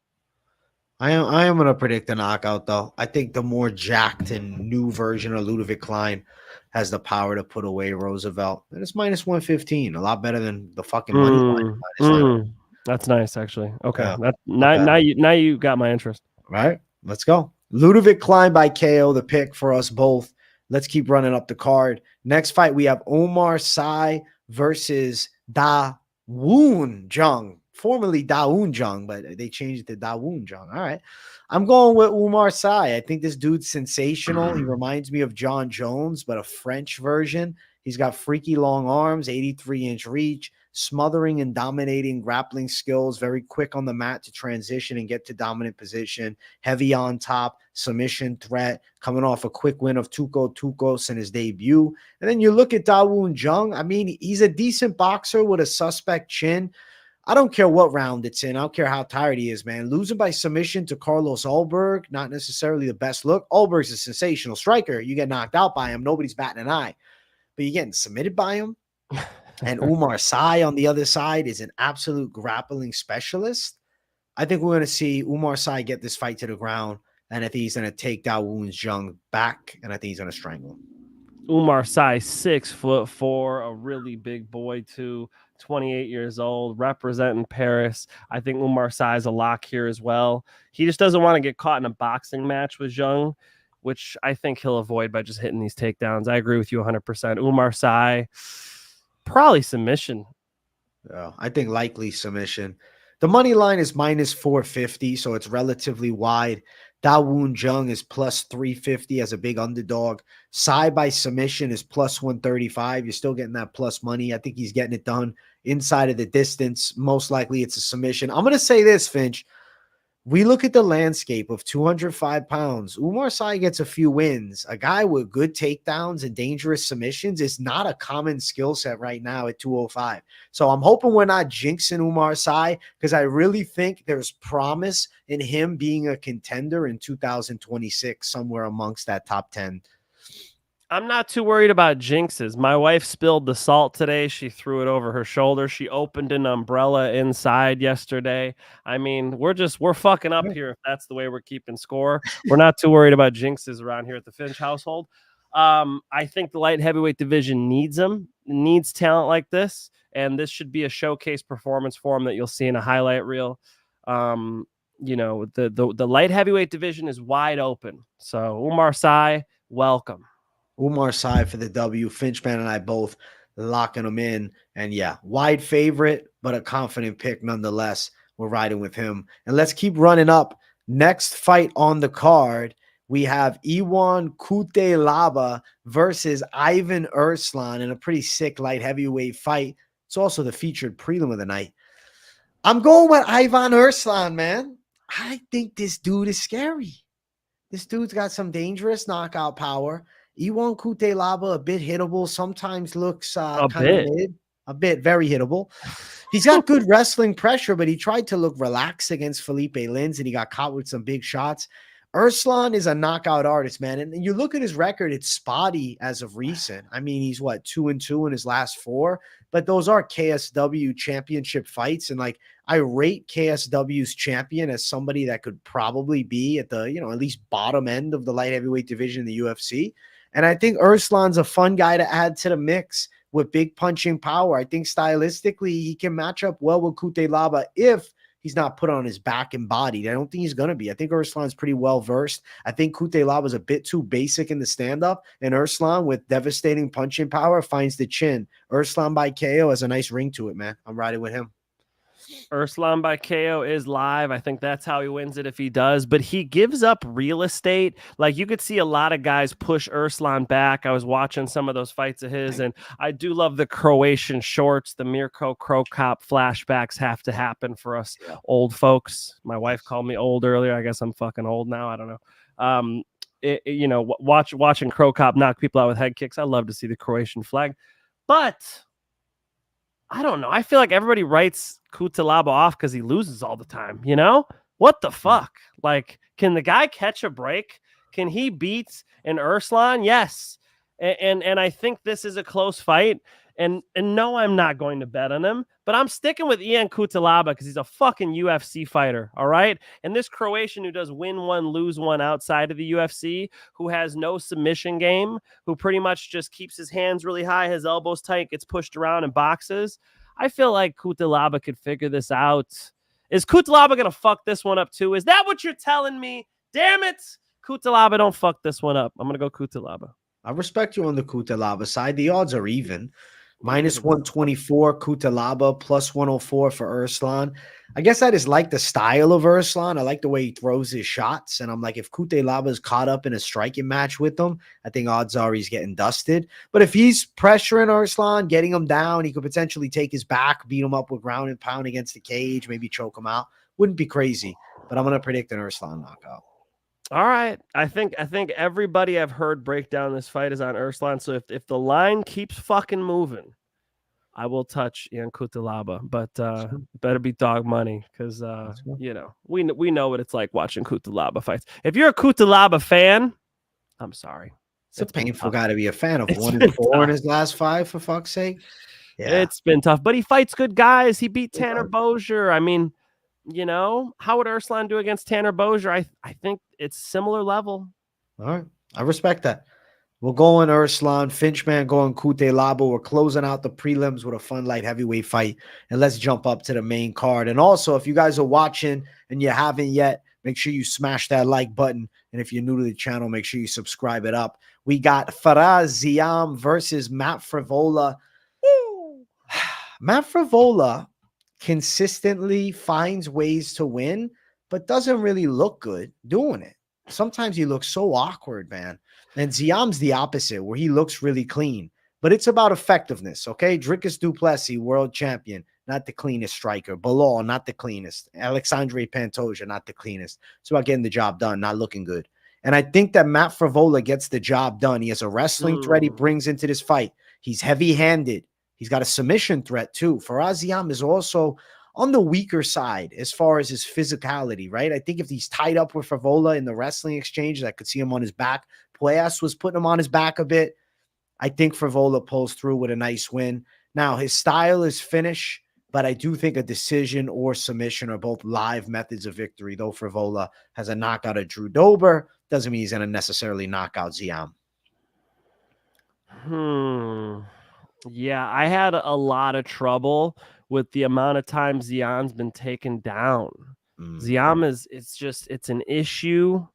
Speaker 3: I am going to predict a knockout, though. I think the more jacked and new version of Ľudovít Klein has the power to put away Roosevelt. And it's -115, a lot better than the fucking money line.
Speaker 4: That's nice, actually. Okay.
Speaker 3: Yeah.
Speaker 4: Now you got my interest.
Speaker 3: Right. Let's go. Ľudovít Klein by KO, the pick for us both. Let's keep running up the card. Next fight, we have Oumar Sy versus Woon Jung. Formerly Dawoon Jung, but they changed it to Dawoon Jung. All right. I'm going with Oumar Sy. I think this dude's sensational. He reminds me of John Jones, but a French version. He's got freaky long arms, 83-inch reach, smothering and dominating grappling skills, very quick on the mat to transition and get to dominant position, heavy on top, submission threat, coming off a quick win of Tukos in his debut. And then you look at Dawoon Jung. I mean, he's a decent boxer with a suspect chin. I don't care what round it's in. I don't care how tired he is, man. Losing by submission to Carlos Ulberg, not necessarily the best look. Ulberg's a sensational striker. You get knocked out by him, nobody's batting an eye. But you're getting submitted by him. And Oumar Sy on the other side is an absolute grappling specialist. I think we're going to see Oumar Sy get this fight to the ground. And I think he's going to take Dawoon Jung back. And I think he's going to strangle him.
Speaker 4: Oumar Sy, 6'4", a really big boy too. 28 years old, representing Pérez. I think Oumar Sy is a lock here as well. He just doesn't want to get caught in a boxing match with Jung, which I think he'll avoid by just hitting these takedowns. I agree with you 100%. Oumar Sy, probably submission.
Speaker 3: Yeah, I think likely submission. The money line is -450, so it's relatively wide. Dawoon Jung is +350 as a big underdog. Sy by submission is +135. You're still getting that plus money. I think he's getting it done inside of the distance. Most likely it's a submission. I'm going to say this, Finch. we look at the landscape of 205 pounds. Oumar Sy gets a few wins. A guy with good takedowns and dangerous submissions is not a common skill set right now at 205. So I'm hoping we're not jinxing Oumar Sy, because I really think there's promise in him being a contender in 2026, somewhere amongst that top 10.
Speaker 4: I'm not too worried about jinxes. My wife spilled the salt today. She threw it over her shoulder. She opened an umbrella inside yesterday. I mean, we're fucking up here if that's the way we're keeping score. We're not too worried about jinxes around here at the Finch household. I think the light heavyweight division needs talent like this, and this should be a showcase performance for him that you'll see in a highlight reel. The light heavyweight division is wide open. So Oumar Sy, welcome.
Speaker 3: Oumar Sy for the W. Finchman and I both locking him in. And yeah, wide favorite, but a confident pick nonetheless. We're riding with him. And let's keep running up. Next fight on the card, we have Iwan Cutelaba versus Ivan Erslan in a pretty sick light heavyweight fight. It's also the featured prelim of the night. I'm going with Ivan Erslan, man. I think this dude is scary. This dude's got some dangerous knockout power. Iwan Cutelaba, a bit hittable, sometimes looks kind of mid, a bit very hittable. He's got good wrestling pressure, but he tried to look relaxed against Felipe Lins, and he got caught with some big shots. Erslan is a knockout artist, man. And you look at his record, it's spotty as of recent. I mean, he's 2-2 in his last 4, but those are KSW championship fights. And like, I rate KSW's champion as somebody that could probably be at the, at least bottom end of the light heavyweight division in the UFC. And I think Erslan's a fun guy to add to the mix with big punching power. I think stylistically he can match up well with Cutelaba if he's not put on his back and bodied. I don't think he's going to be. I think Erslan's pretty well versed. I think Cutelaba's a bit too basic in the stand-up, and Erslan with devastating punching power finds the chin. Erslan by KO has a nice ring to it, man. I'm riding with him.
Speaker 4: Erslan by KO is live. I think that's how he wins it if he does, but he gives up real estate. Like, you could see a lot of guys push Erslan back. I was watching some of those fights of his, and I do love the Croatian shorts. The Mirko Krokop flashbacks have to happen for us old folks. My wife called me old earlier. I guess I'm fucking old now. I don't know. Watching Krokop knock people out with head kicks. I love to see the Croatian flag, but I don't know. I feel like everybody writes Cutelaba off because he loses all the time. What the fuck? Like, can the guy catch a break? Can he beat an Erslan? Yes. And I think this is a close fight. And no, I'm not going to bet on him, but I'm sticking with Ian Cutelaba because he's a fucking UFC fighter. All right. And this Croatian who does win one, lose one outside of the UFC, who has no submission game, who pretty much just keeps his hands really high, his elbows tight, gets pushed around and boxes. I feel like Cutelaba could figure this out. Is Cutelaba going to fuck this one up too? Is that what you're telling me? Damn it. Cutelaba, don't fuck this one up. I'm going to go Cutelaba.
Speaker 3: I respect you on the Cutelaba side. The odds are even. -124 Cutelaba, +104 for Erslan. I guess I just like the style of Erslan. I like the way he throws his shots. And I'm like, if Cutelaba is caught up in a striking match with him, I think odds are he's getting dusted. But if he's pressuring Erslan, getting him down, he could potentially take his back, beat him up with ground and pound against the cage, maybe choke him out. Wouldn't be crazy. But I'm going to predict an Erslan knockout.
Speaker 4: All right. I think everybody I've heard break down this fight is on Erslan. So if the line keeps fucking moving, I will touch Ian Cutelaba, but better be dog money because we know what it's like watching Cutelaba fights. If you're a Cutelaba fan, I'm sorry.
Speaker 3: It's a painful guy to be a fan of. 1-4 in his last 5, for fuck's sake. Yeah.
Speaker 4: It's been tough, but he fights good guys. He beat Tanner Bozier. I mean, how would Erslan do against Tanner Bozier? I think it's similar level.
Speaker 3: All right. I respect that. We'll go on Erslan. Finchman going Cutelaba. We're closing out the prelims with a fun light heavyweight fight. And let's jump up to the main card. And also, if you guys are watching and you haven't yet, make sure you smash that like button. And if you're new to the channel, make sure you subscribe it up. We got Ziam versus Matt Frevola. Matt Frevola consistently finds ways to win, but doesn't really look good doing it. Sometimes he looks so awkward, man. And Ziam's the opposite, where he looks really clean. But it's about effectiveness, okay? Dricus du Plessis, world champion. not the cleanest striker. Bilal, not the cleanest. Alexandre Pantoja, not the cleanest. It's about getting the job done, not looking good. And I think that Matt Frevola gets the job done. He has a wrestling threat he brings into this fight. He's heavy-handed. He's got a submission threat, too. Ziam is also on the weaker side as far as his physicality, right? I think if he's tied up with Frevola in the wrestling exchange, I could see him on his back. Pueyas was putting him on his back a bit. I think Frevola pulls through with a nice win. Now, his style is finish, but I do think a decision or submission are both live methods of victory, though Frevola has a knockout of Drew Dober. Doesn't mean he's going to necessarily knock out Ziam.
Speaker 4: Yeah, I had a lot of trouble with the amount of time Ziam's been taken down. Ziam it's an issue.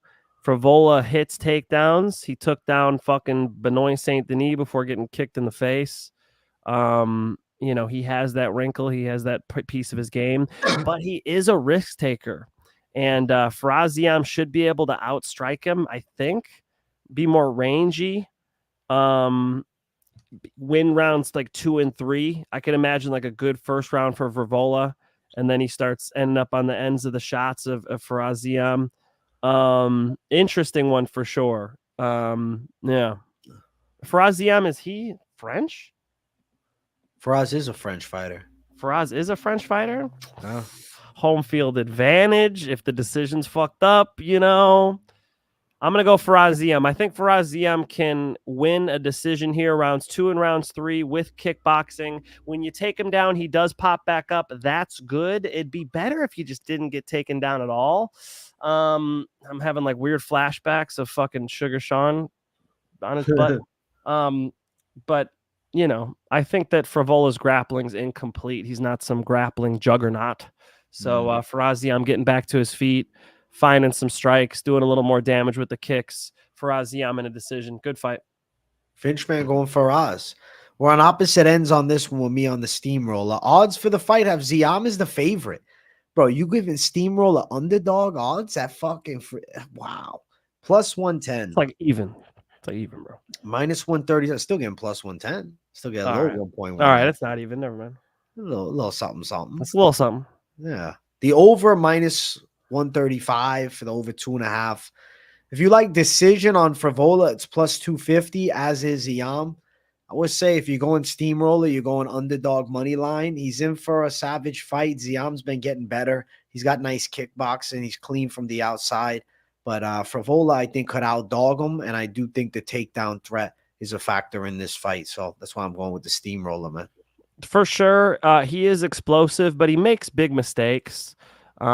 Speaker 4: Frevola hits takedowns. He took down fucking Benoit Saint-Denis before getting kicked in the face. He has that wrinkle. He has that piece of his game, but he is a risk taker. And Ziam should be able to outstrike him, I think, be more rangy, win rounds like 2 and 3. I can imagine like a good first round for Frevola, and then he starts ending up on the ends of the shots of Ziam. Interesting one for sure. Yeah. Ziam, is he French?
Speaker 3: Faraz is a French fighter.
Speaker 4: Faraz is a French fighter?
Speaker 3: Oh.
Speaker 4: Home field advantage. If the decision's fucked up, I'm going to go Ziam. I think Ziam can win a decision here, rounds 2 and rounds 3 with kickboxing. When you take him down, he does pop back up. That's good. It'd be better if he just didn't get taken down at all. I'm having like weird flashbacks of fucking Sugar Sean on his butt. But I think that Frevola's grappling's incomplete. He's not some grappling juggernaut. So Ziam getting back to his feet, finding some strikes, doing a little more damage with the kicks. Ziam in a decision. Good fight.
Speaker 3: Finchman going Faraz. We're on opposite ends on this one with me on the steamroller. Odds for the fight have Ziam as the favorite. Bro, you giving steamroller underdog odds? That fucking wow. Plus 110.
Speaker 4: It's like even. It's like even, bro.
Speaker 3: Minus 130. I'm still getting plus 110. Still get a little 1.1.
Speaker 4: All right, it's not even. Never mind.
Speaker 3: A little something.
Speaker 4: It's a little something.
Speaker 3: Yeah. The over minus 135 for the over 2.5. If you like decision on Frevola, it's plus 250, as is Ziam. I would say if you're going steamroller, you're going underdog money line. He's in for a savage fight. Ziam's been getting better. He's got nice kickboxing. He's clean from the outside. But Frevola, I think, could outdog him. And I do think the takedown threat is a factor in this fight. So that's why I'm going with the steamroller, man.
Speaker 4: For sure. He is explosive, but he makes big mistakes. He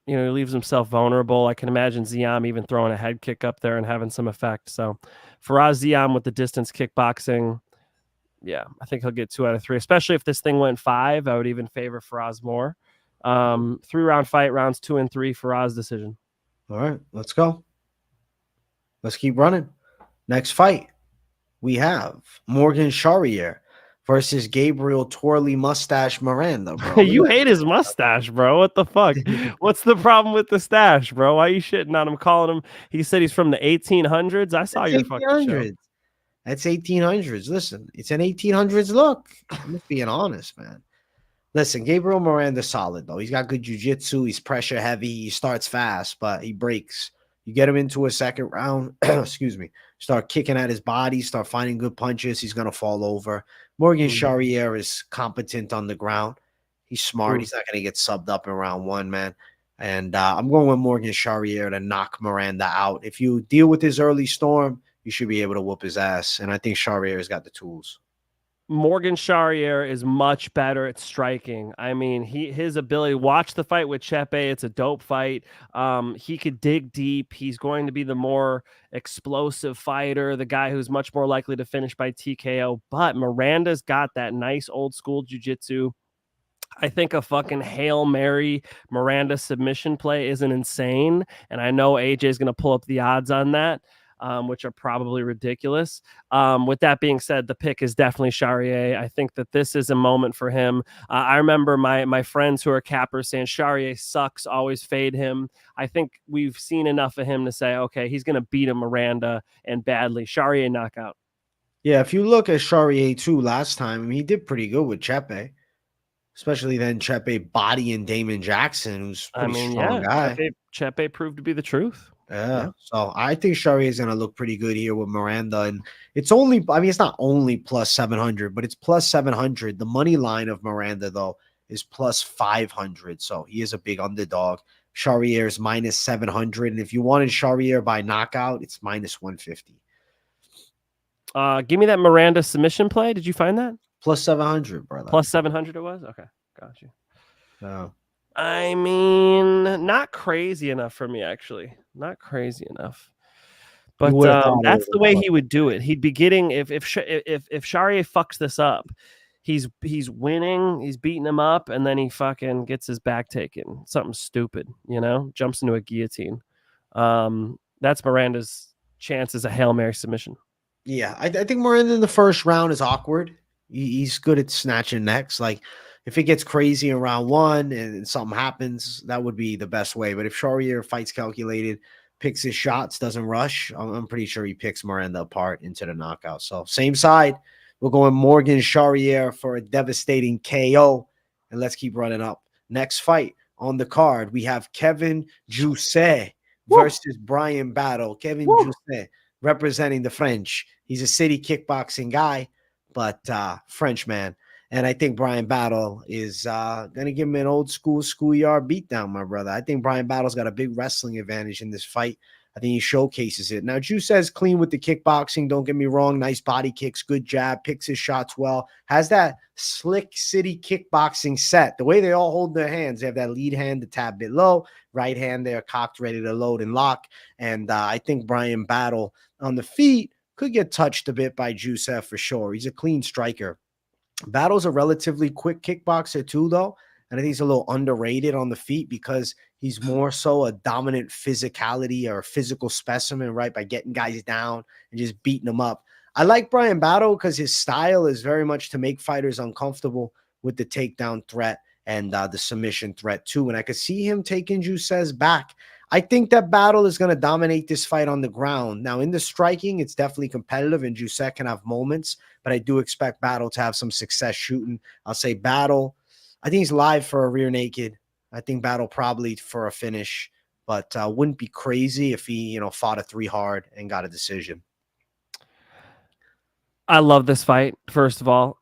Speaker 4: leaves himself vulnerable. I can imagine Ziam even throwing a head kick up there and having some effect. So for Ziam with the distance kickboxing, yeah, I think he'll get 2 out of 3, especially if this thing went 5. I would even favor Faraz more. 3-round fight, rounds 2 and 3, Faraz decision.
Speaker 3: All right, let's go. Let's keep running. Next fight, we have Morgan Charriere versus Gabriel Twirly Mustache Miranda, bro.
Speaker 4: You hate his mustache, bro. What the fuck? What's the problem with the stash, bro? Why are you shitting on him, calling him? He said he's from the 1800s. I saw your fucking show.
Speaker 3: That's 1800s. Listen, it's an 1800s look. I'm just being honest, man. Listen, Gabriel Miranda's solid, though. He's got good jiu-jitsu. He's pressure heavy. He starts fast, but he breaks. You get him into a second round, excuse me, start kicking at his body, start finding good punches, he's going to fall over. Morgan Charriere is competent on the ground. He's smart. He's not going to get subbed up in round 1, man. And I'm going with Morgan Charriere to knock Miranda out. If you deal with his early storm, you should be able to whoop his ass. And I think Charriere's got the tools.
Speaker 4: Morgan Charriere is much better at striking. I mean, his ability, watch the fight with Chepe. It's a dope fight. He could dig deep. He's going to be the more explosive fighter, the guy who's much more likely to finish by TKO. But Miranda's got that nice old school jiu-jitsu. I think a fucking Hail Mary Miranda submission play isn't insane. And I know AJ is going to pull up the odds on that. Which are probably ridiculous. With that being said, the pick is definitely Charriere. I think that this is a moment for him. I remember my friends who are cappers saying Charriere sucks, always fade him. I think we've seen enough of him to say, okay, he's going to beat a Miranda and badly. Charriere knockout.
Speaker 3: Yeah, if you look at Charriere too last time, he did pretty good with Chepe. especially then Chepe bodying Damon Jackson, who's a pretty strong guy.
Speaker 4: Chepe proved to be the truth.
Speaker 3: Yeah. So I think Charriere is going to look pretty good here with Miranda. And it's only, I mean, it's not only plus 700, but it's plus 700. The money line of Miranda, though, is plus 500. So he is a big underdog. Charriere is minus 700. And if you wanted Charriere by knockout, it's minus 150.
Speaker 4: Give me that Miranda submission play. Did you find that?
Speaker 3: Plus 700, brother.
Speaker 4: Plus 700 it was? Okay. Got you.
Speaker 3: No.
Speaker 4: I mean, not crazy enough for me, actually. Not crazy enough. But that's the way he would do it. He'd be getting if Charriere fucks this up, he's winning, he's beating him up, and then he fucking gets his back taken. Something stupid, jumps into a guillotine. That's Miranda's chance as a Hail Mary submission.
Speaker 3: Yeah, I think Miranda in the first round is awkward. He's good at snatching necks. Like, if it gets crazy in round one and something happens, that would be the best way. But if Charriere fights calculated, picks his shots, doesn't rush, I'm pretty sure he picks Miranda apart into the knockout. So same side, we're going Morgan Charriere for a devastating KO. And let's keep running up. Next fight on the card, we have Kevin Jousset versus Bryan Battle. Kevin Jousset representing the French. He's a city kickboxing guy, but French man. And I think Bryan Battle is going to give him an old schoolyard beatdown, my brother. I think Bryan Battle's got a big wrestling advantage in this fight. I think he showcases it. Now, Jousset's clean with the kickboxing. Don't get me wrong. Nice body kicks, good jab, picks his shots well. Has that slick city kickboxing set. The way they all hold their hands, they have that lead hand a tad bit low, right hand they're cocked, ready to load and lock. And I think Bryan Battle on the feet could get touched a bit by Jousset for sure. He's a clean striker. Battle's a relatively quick kickboxer too, though. And I think he's a little underrated on the feet because he's more so a dominant physicality or a physical specimen, right? By getting guys down and just beating them up. I like Bryan Battle because his style is very much to make fighters uncomfortable with the takedown threat and the submission threat too. And I could see him taking Jousset's back. I think that Battle is going to dominate this fight on the ground. Now, in the striking, it's definitely competitive, and Jousset can have moments, but I do expect Battle to have some success shooting. I'll say Battle. I think he's live for a rear naked. I think Battle probably for a finish, but wouldn't be crazy if he, fought a 3 hard and got a decision.
Speaker 4: I love this fight, first of all.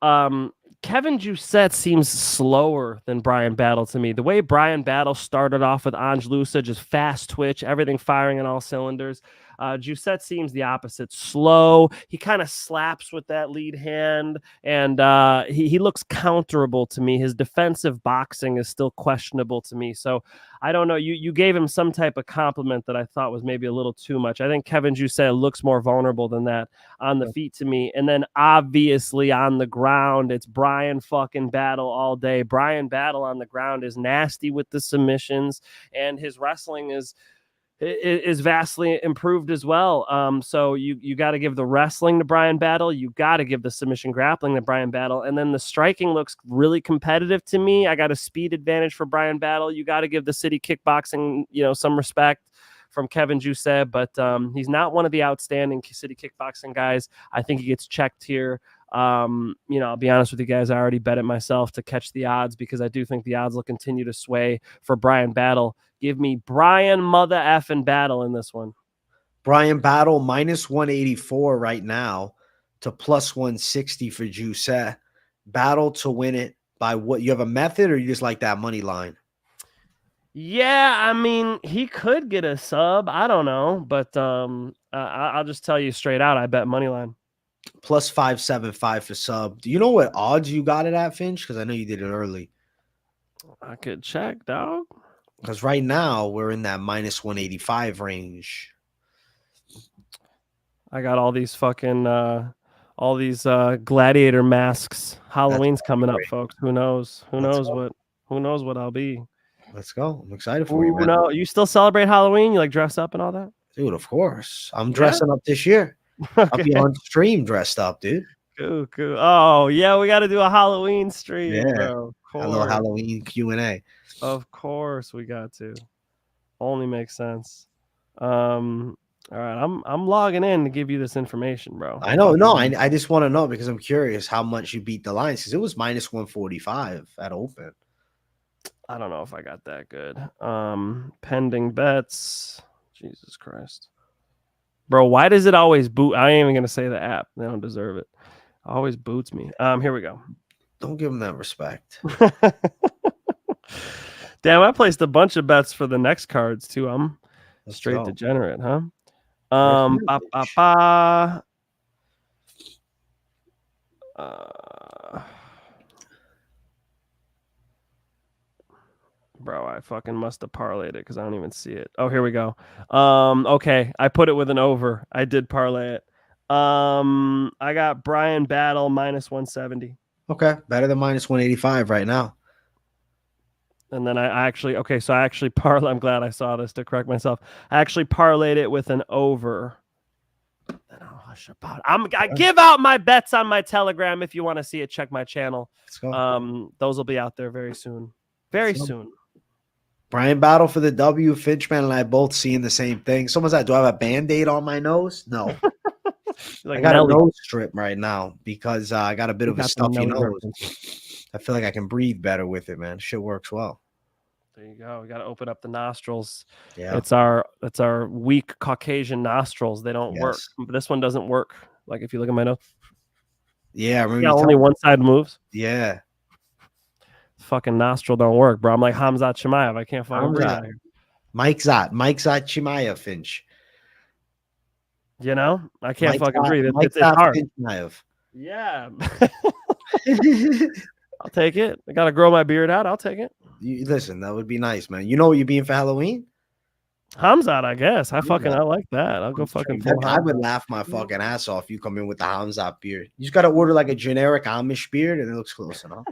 Speaker 4: Kevin Jousset seems slower than Bryan Battle to me. The way Bryan Battle started off with Angelusa, just fast twitch, everything firing on all cylinders. Jousset seems the opposite, slow. He kind of slaps with that lead hand, and he looks counterable to me. His defensive boxing is still questionable to me. So I don't know. You gave him some type of compliment that I thought was maybe a little too much. I think Kevin Jousset looks more vulnerable than that on the feet to me. And then obviously on the ground, it's Bryan fucking Battle all day. Bryan Battle on the ground is nasty with the submissions, and his wrestling is vastly improved as well. So you got to give the wrestling to Bryan Battle. You got to give the submission grappling to Bryan Battle. And then the striking looks really competitive to me. I got a speed advantage for Bryan Battle. You got to give the city kickboxing, some respect from Kevin Jousset, but he's not one of the outstanding city kickboxing guys. I think he gets checked here. I'll be honest with you guys. I already bet it myself to catch the odds because I do think the odds will continue to sway for Bryan Battle. Give me Bryan mother effing Battle in this one.
Speaker 3: Bryan Battle minus 184 right now to plus 160 for Jousset. Battle to win it by what? You have a method, or you just like that money line?
Speaker 4: Yeah, I mean, he could get a sub. I don't know, but I'll just tell you straight out. I bet money line.
Speaker 3: Plus 575 for sub. Do you know what odds you got it at, Finch? Because I know you did it early.
Speaker 4: I could check, dog.
Speaker 3: Because right now we're in that minus 185 range.
Speaker 4: I got all these fucking gladiator masks. Halloween's coming up, folks. Who knows? Who knows what I'll be?
Speaker 3: Let's go. I'm excited for you, man.
Speaker 4: No, you still celebrate Halloween? You like dress up and all that?
Speaker 3: Dude, of course. I'm dressing up this year. Okay. I'll be on stream dressed up, dude.
Speaker 4: Cool. Oh, yeah, we got to do a Halloween stream, bro.
Speaker 3: A little Halloween Q&A.
Speaker 4: Of course we got to. Only makes sense. All right, I'm logging in to give you this information, bro.
Speaker 3: I know. No, I just want to know because I'm curious how much you beat the lines because it was minus 145 at open.
Speaker 4: I don't know if I got that good. Pending bets. Jesus Christ. Bro, why does it always boot? I ain't even gonna say the app. They don't deserve it. Always boots me. Here we go.
Speaker 3: Don't give them that respect.
Speaker 4: Damn, I placed a bunch of bets for the next cards too. I'm
Speaker 3: Let's
Speaker 4: straight
Speaker 3: go.
Speaker 4: degenerate, huh? Bro, I fucking must have parlayed it because I don't even see it. Oh, here we go. Okay, I put it with an over. I did parlay it. I got Bryan Battle minus 170.
Speaker 3: Okay, better than minus 185 right now.
Speaker 4: And then I actually parlay. I'm glad I saw this to correct myself. I actually parlayed it with an over. And I'll hush about it. I give out my bets on my Telegram. If you want to see it, check my channel.
Speaker 3: Let's go.
Speaker 4: Those will be out there very soon. Very soon.
Speaker 3: Bryan Battle for the W. Finchman and I both seeing the same thing. Someone's like, do I have a Band-Aid on my nose? No.
Speaker 4: Like
Speaker 3: I got
Speaker 4: Nelly.
Speaker 3: a nose strip right now because I got a bit of a stuffy nose. I feel like I can breathe better with it, man. Shit works well.
Speaker 4: There you go. We got to open up the nostrils.
Speaker 3: Yeah.
Speaker 4: It's our weak Caucasian nostrils. They don't work. This one doesn't work. Like if you look at my nose.
Speaker 3: Yeah.
Speaker 4: Only one side moves.
Speaker 3: Yeah.
Speaker 4: Fucking nostril don't work, bro. I'm like Hamzat Chimaev. I can't fucking breathe out here.
Speaker 3: Mike Zot Chimaev Finch.
Speaker 4: You know, I can't fucking breathe. It's hard. Yeah. I'll take it. I gotta grow my beard out. I'll take it.
Speaker 3: Listen, that would be nice, man. You know what you're being for Halloween?
Speaker 4: Hamzat, I guess. I like that. I'll go fucking full
Speaker 3: I would laugh my fucking ass off if you come in with the Hamzat beard. You just gotta order like a generic Amish beard and it looks close enough.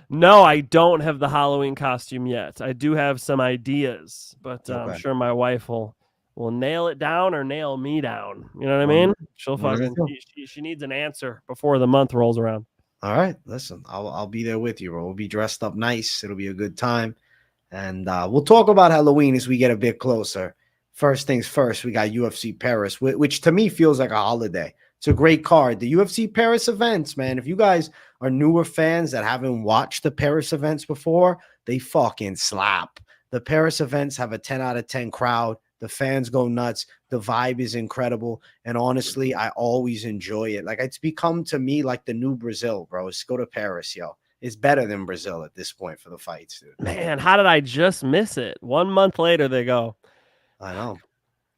Speaker 4: No, I don't have the Halloween costume yet. I do have some ideas, but I'm sure my wife will nail it down or nail me down. You know what I mean? She'll fucking she needs an answer before the month rolls around.
Speaker 3: All right, listen, I'll be there with you, bro. We'll be dressed up nice. It'll be a good time, and we'll talk about Halloween as we get a bit closer. First things first, we got UFC Paris, which to me feels like a holiday. It's a great card. The UFC Paris events, man. If you guys are newer fans that haven't watched the Paris events before, they fucking slap. The Paris events have a 10 out of 10 crowd. The fans go nuts. The vibe is incredible. And honestly, I always enjoy it. Like it's become to me like the new Brazil, bro. Let's go to Paris, yo. It's better than Brazil at this point for the fights, dude.
Speaker 4: Man, how did I just miss it? 1 month later, they go.
Speaker 3: I know.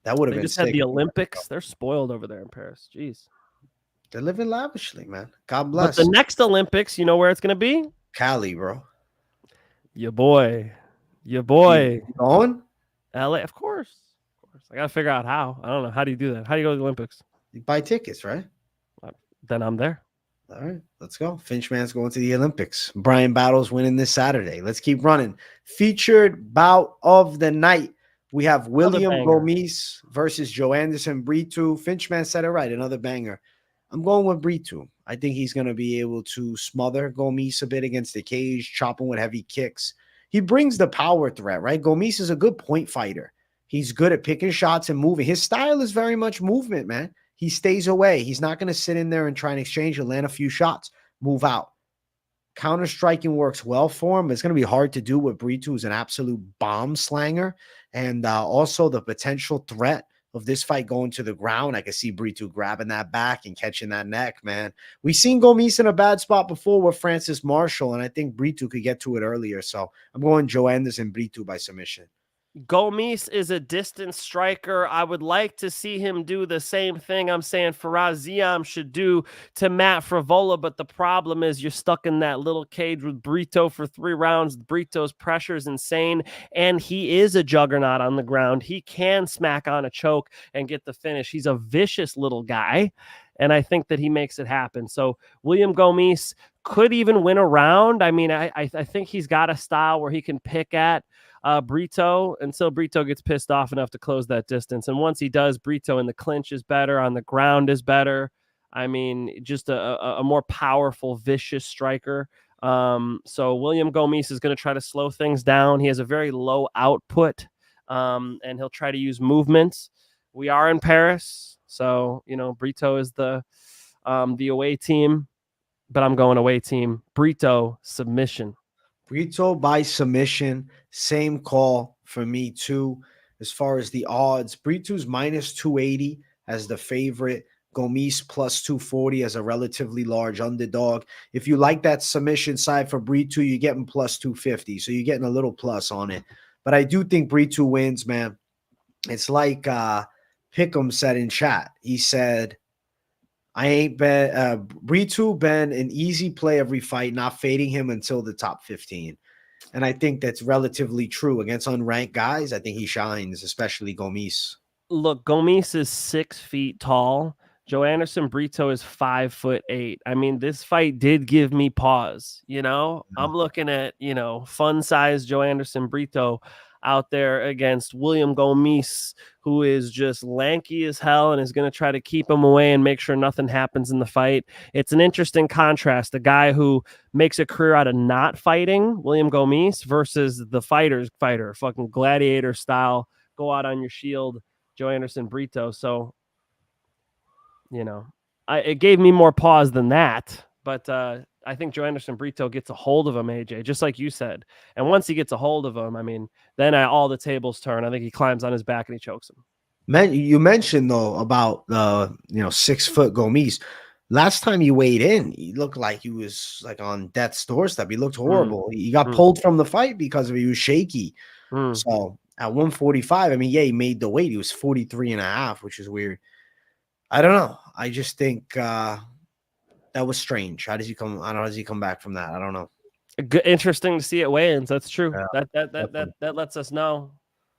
Speaker 3: That would have been
Speaker 4: just had the Olympics. They're spoiled over there in Paris. Jeez.
Speaker 3: They're living lavishly, man. God bless.
Speaker 4: But the next Olympics, you know where it's going to be?
Speaker 3: Cali, bro.
Speaker 4: Your boy.
Speaker 3: You going?
Speaker 4: LA, of course. I got to figure out how. I don't know. How do you do that? How do you go to the Olympics?
Speaker 3: You buy tickets, right?
Speaker 4: Then I'm there.
Speaker 3: All right, let's go. Finchman's going to the Olympics. Bryan Battle's winning this Saturday. Let's keep running. Featured bout of the night. We have William Gomis versus Joe Anderson Brito. Finchman said it right. Another banger. I'm going with Brito. I think he's going to be able to smother Gomis a bit against the cage, chop him with heavy kicks. He brings the power threat, right? Gomis is a good point fighter. He's good at picking shots and moving. His style is very much movement, man. He stays away. He's not going to sit in there and try and exchange and land a few shots, move out. Counter striking works well for him. It's going to be hard to do with Brito, who's an absolute bomb slanger. And also the potential threat of this fight going to the ground. I can see Brito grabbing that back and catching that neck, man. We've seen Gomis in a bad spot before with Francis Marshall, and I think Brito could get to it earlier. So I'm going Joe Anderson Brito by submission.
Speaker 4: Gomis is a distance striker. I would like to see him do the same thing I'm saying Faraz Ziam should do to Matt Frevola, but the problem is you're stuck in that little cage with Brito for 3 rounds. Brito's pressure is insane, and he is a juggernaut on the ground. He can smack on a choke and get the finish. He's a vicious little guy, and I think that he makes it happen. So William Gomis could even win a round. I mean, I think he's got a style where he can pick at Brito until Brito gets pissed off enough to close that distance. And once he does, Brito in the clinch is better, on the ground is better. I mean, just a more powerful, vicious striker. So William Gomis is going to try to slow things down. He has a very low output and he'll try to use movements. We are in Paris, so Brito is the away team, but I'm going away team. Brito submission.
Speaker 3: Brito by submission. Same call for me too. As far as the odds, Brito's minus 280 as the favorite. Gomis plus 240 as a relatively large underdog. If you like that submission side for Brito, you're getting plus 250. So you're getting a little plus on it. But I do think Brito wins, man. It's like Pick'em said in chat. He said, I ain't been Brito been an easy play every fight, not fading him until the top 15. And I think that's relatively true. Against unranked guys, I think he shines, especially Gomis.
Speaker 4: Look, Gomis is 6 feet tall. Joe Anderson Brito is 5'8". I mean, this fight did give me pause. I'm looking at, fun size Joe Anderson Brito out there against William Gomis, who is just lanky as hell and is going to try to keep him away and make sure nothing happens in the fight. It's an interesting contrast. A guy who makes a career out of not fighting, William Gomis, versus the fighter, fucking gladiator style, go out on your shield, Joe Anderson Brito. So, it gave me more pause than that, but I think Joe Anderson Brito gets a hold of him, AJ, just like you said. And once he gets a hold of him, I mean, then all the tables turn. I think he climbs on his back and he chokes him.
Speaker 3: Man, you mentioned though about 6 foot Gomis. Last time he weighed in, he looked like he was like on death's doorstep. He looked horrible. He got pulled from the fight because of it. He was shaky. So at 145, I mean, yeah, he made the weight. He was 43.5, which is weird. I don't know. I just think that was strange. How does he come? I don't know. How does he come back from that? I don't know.
Speaker 4: Interesting to see at weigh-ins. That's true. Yeah, that lets us know.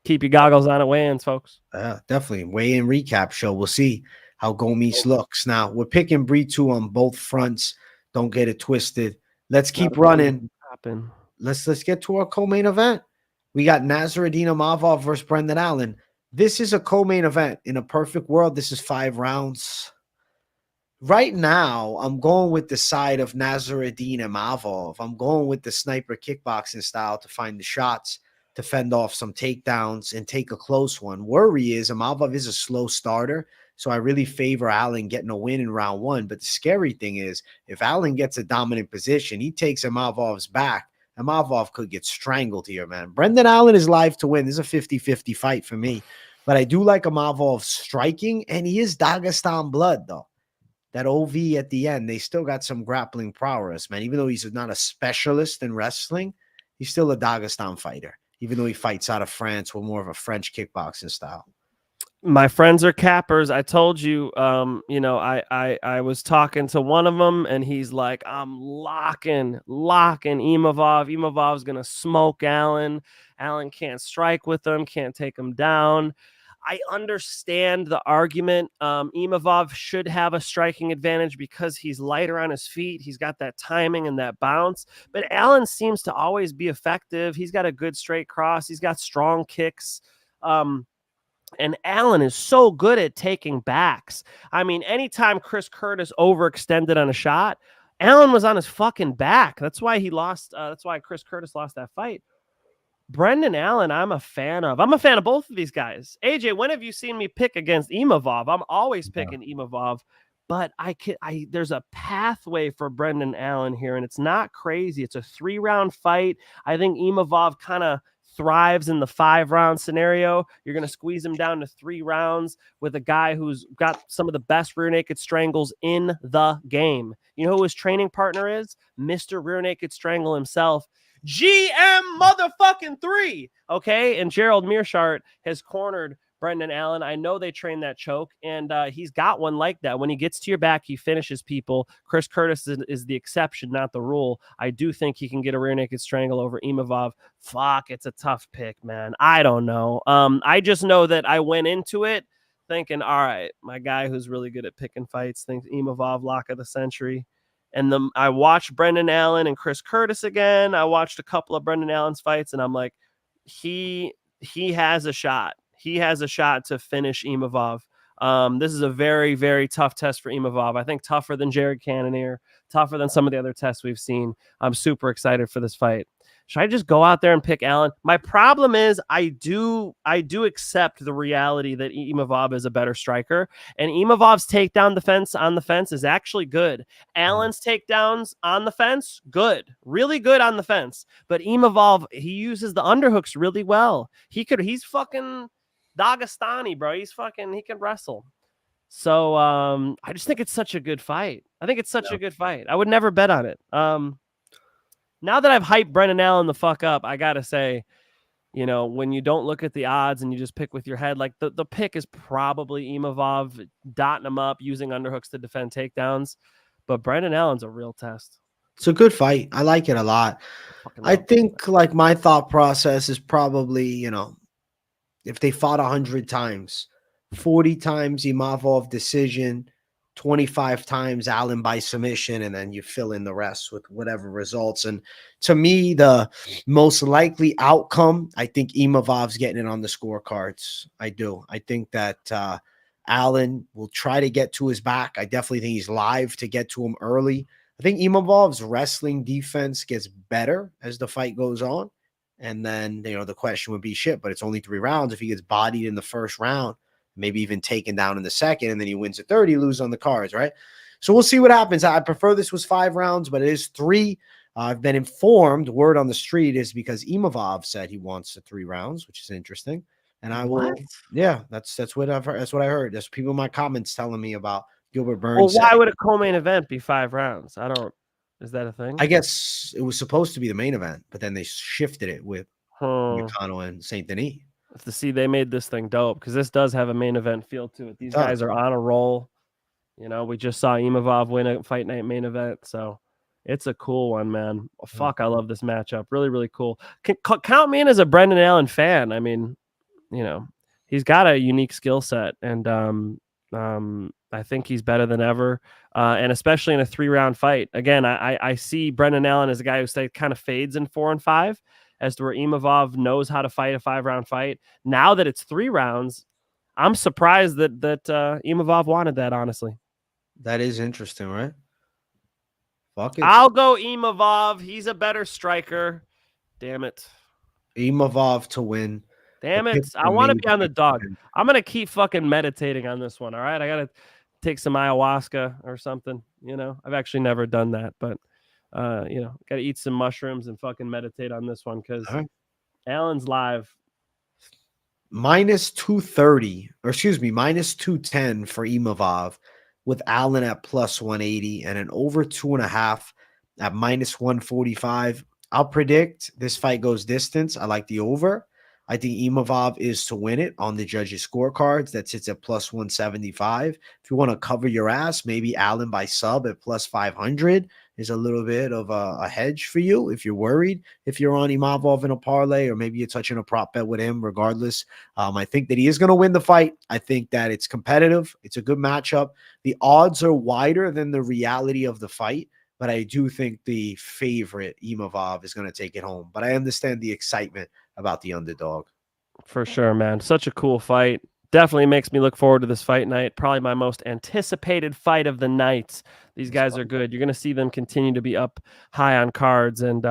Speaker 4: Keep your goggles on at weigh-ins, folks.
Speaker 3: Yeah, definitely. Weigh-in recap show. We'll see how Gomis looks. Now we're picking Brito on both fronts. Don't get it twisted. Let's keep running. Let's get to our co-main event. We got Nasruddin Imavov versus Brendan Allen. This is a co-main event. In a perfect world, this is 5 rounds. Right now, I'm going with the side of Nasruddin Imavov. I'm going with the sniper kickboxing style to find the shots, to fend off some takedowns, and take a close one. Worry is Imavov is a slow starter, so I really favor Allen getting a win in round 1. But the scary thing is, if Allen gets a dominant position, he takes Imavov's back. Imavov could get strangled here, man. Brendan Allen is live to win. This is a 50-50 fight for me. But I do like Imavov striking, and he is Dagestan blood, though. That OV at the end, they still got some grappling prowess, man. Even though he's not a specialist in wrestling, he's still a Dagestan fighter. Even though he fights out of France with more of a French kickboxing style.
Speaker 4: My friends are cappers. I told you, I was talking to one of them, and he's like, I'm locking Imavov. Imavov's going to smoke Allen. Allen can't strike with him, can't take him down. I understand the argument. Imavov should have a striking advantage because he's lighter on his feet. He's got that timing and that bounce. But Allen seems to always be effective. He's got a good straight cross. He's got strong kicks. And Allen is so good at taking backs. I mean, anytime Chris Curtis overextended on a shot, Allen was on his fucking back. That's why he lost. That's why Chris Curtis lost that fight. Brendan Allen, I'm a fan of. I'm a fan of both of these guys. AJ, when have you seen me pick against Imavov? I'm always picking Imavov, but there's a pathway for Brendan Allen here, and it's not crazy. It's a 3-round fight. I think Imavov kind of thrives in the 5-round scenario. You're going to squeeze him down to 3 rounds with a guy who's got some of the best rear naked strangles in the game. You know who his training partner is? Mr. Rear Naked Strangle himself, GM motherfucking 3. Okay. And Gerald Mearshart has cornered Brendan Allen. I know they train that choke, and he's got one like that. When he gets to your back, he finishes people. Chris Curtis is the exception, not the rule. I do think he can get a rear naked strangle over Imavov. Fuck, it's a tough pick, man. I don't know. I just know that I went into it thinking, all right, my guy who's really good at picking fights thinks Imavov lock of the century. And then I watched Brendan Allen and Chris Curtis again. I watched a couple of Brendan Allen's fights, and I'm like, he has a shot. He has a shot to finish Imavov. This is a very, very tough test for Imavov. I think tougher than Jared Cannonier, tougher than some of the other tests we've seen. I'm super excited for this fight. Should I just go out there and pick Ailín? My problem is I do accept the reality that Imavov is a better striker, and Imavov's takedown defense on the fence is actually good. Ailín's takedowns on the fence, good, really good on the fence. But Imavov, he uses the underhooks really well. He's fucking Dagestani, bro. He can wrestle. So I just think it's such a good fight. I think it's such a good fight. I would never bet on it. Now that I've hyped Brendan Allen the fuck up, I gotta say, you know, when you don't look at the odds and you just pick with your head, like the pick is probably Imavov dotting him up, using underhooks to defend takedowns. But Brendan Allen's a real test.
Speaker 3: It's a good fight. I like it a lot. I think like my thought process is probably, you know, if they fought 100 times, 40 times Imavov decision, 25 times Allen by submission, and then you fill in the rest with whatever results. And to me, the most likely outcome, I think Imavov's getting it on the scorecards. I do. I think that Allen will try to get to his back. I definitely think he's live to get to him early. I think Imavov's wrestling defense gets better as the fight goes on. And then, you know, the question would be, shit, but it's only 3 rounds. If he gets bodied in the first round, maybe even taken down in the second, and then he wins the third, he loses on the cards, right? So we'll see what happens. I prefer this was 5 rounds, but it is 3. I've been informed, word on the street is because Imavov said he wants the 3 rounds, which is interesting. And I will, yeah, that's what I've heard. That's what I heard. There's people in my comments telling me about Gilbert Burns.
Speaker 4: Well, why would a co-main event be 5 rounds? Is that a thing?
Speaker 3: I guess it was supposed to be the main event, but then they shifted it with Moicano and Saint-Denis.
Speaker 4: To see, they made this thing dope because this does have a main event feel to it. These guys are on a roll. You know, we just saw Imavov win a fight night main event, so it's a cool one, man. Oh, fuck, I love this matchup. Really, really cool. Count me in as a Brendan Allen fan. I mean, you know, he's got a unique skill set, and I think he's better than ever, and especially in a 3-round fight. Again, I see Brendan Allen as a guy who kind of fades in 4 and 5. As to where Imavov knows how to fight a 5-round fight. Now that it's 3 rounds, I'm surprised that Imavov wanted that, honestly.
Speaker 3: That is interesting, right? Fuck it.
Speaker 4: I'll go Imavov. He's a better striker. Damn it.
Speaker 3: Imavov to win.
Speaker 4: Damn it. I want to be on the dog. I'm going to keep fucking meditating on this one, all right? I got to take some ayahuasca or something, you know? I've actually never done that, but... you know, got to eat some mushrooms and fucking meditate on this one because Allen's live.
Speaker 3: Minus 230, or excuse me, minus 210 for Imavov with Allen at plus 180 and an over 2.5 at minus 145. I'll predict this fight goes distance. I like the over. I think Imavov is to win it on the judges' scorecards. That sits at plus 175. If you want to cover your ass, maybe Allen by sub at plus 500 is a little bit of a hedge for you if you're worried. If you're on Imavov in a parlay, or maybe you're touching a prop bet with him, regardless. I think that he is going to win the fight. I think that it's competitive. It's a good matchup. The odds are wider than the reality of the fight, but I do think the favorite, Imavov, is going to take it home. But I understand the excitement about the underdog.
Speaker 4: For sure, man. Such a cool fight. Definitely makes me look forward to this fight night. Probably my most anticipated fight of the night. These guys are good. You're going to see them continue to be up high on cards and,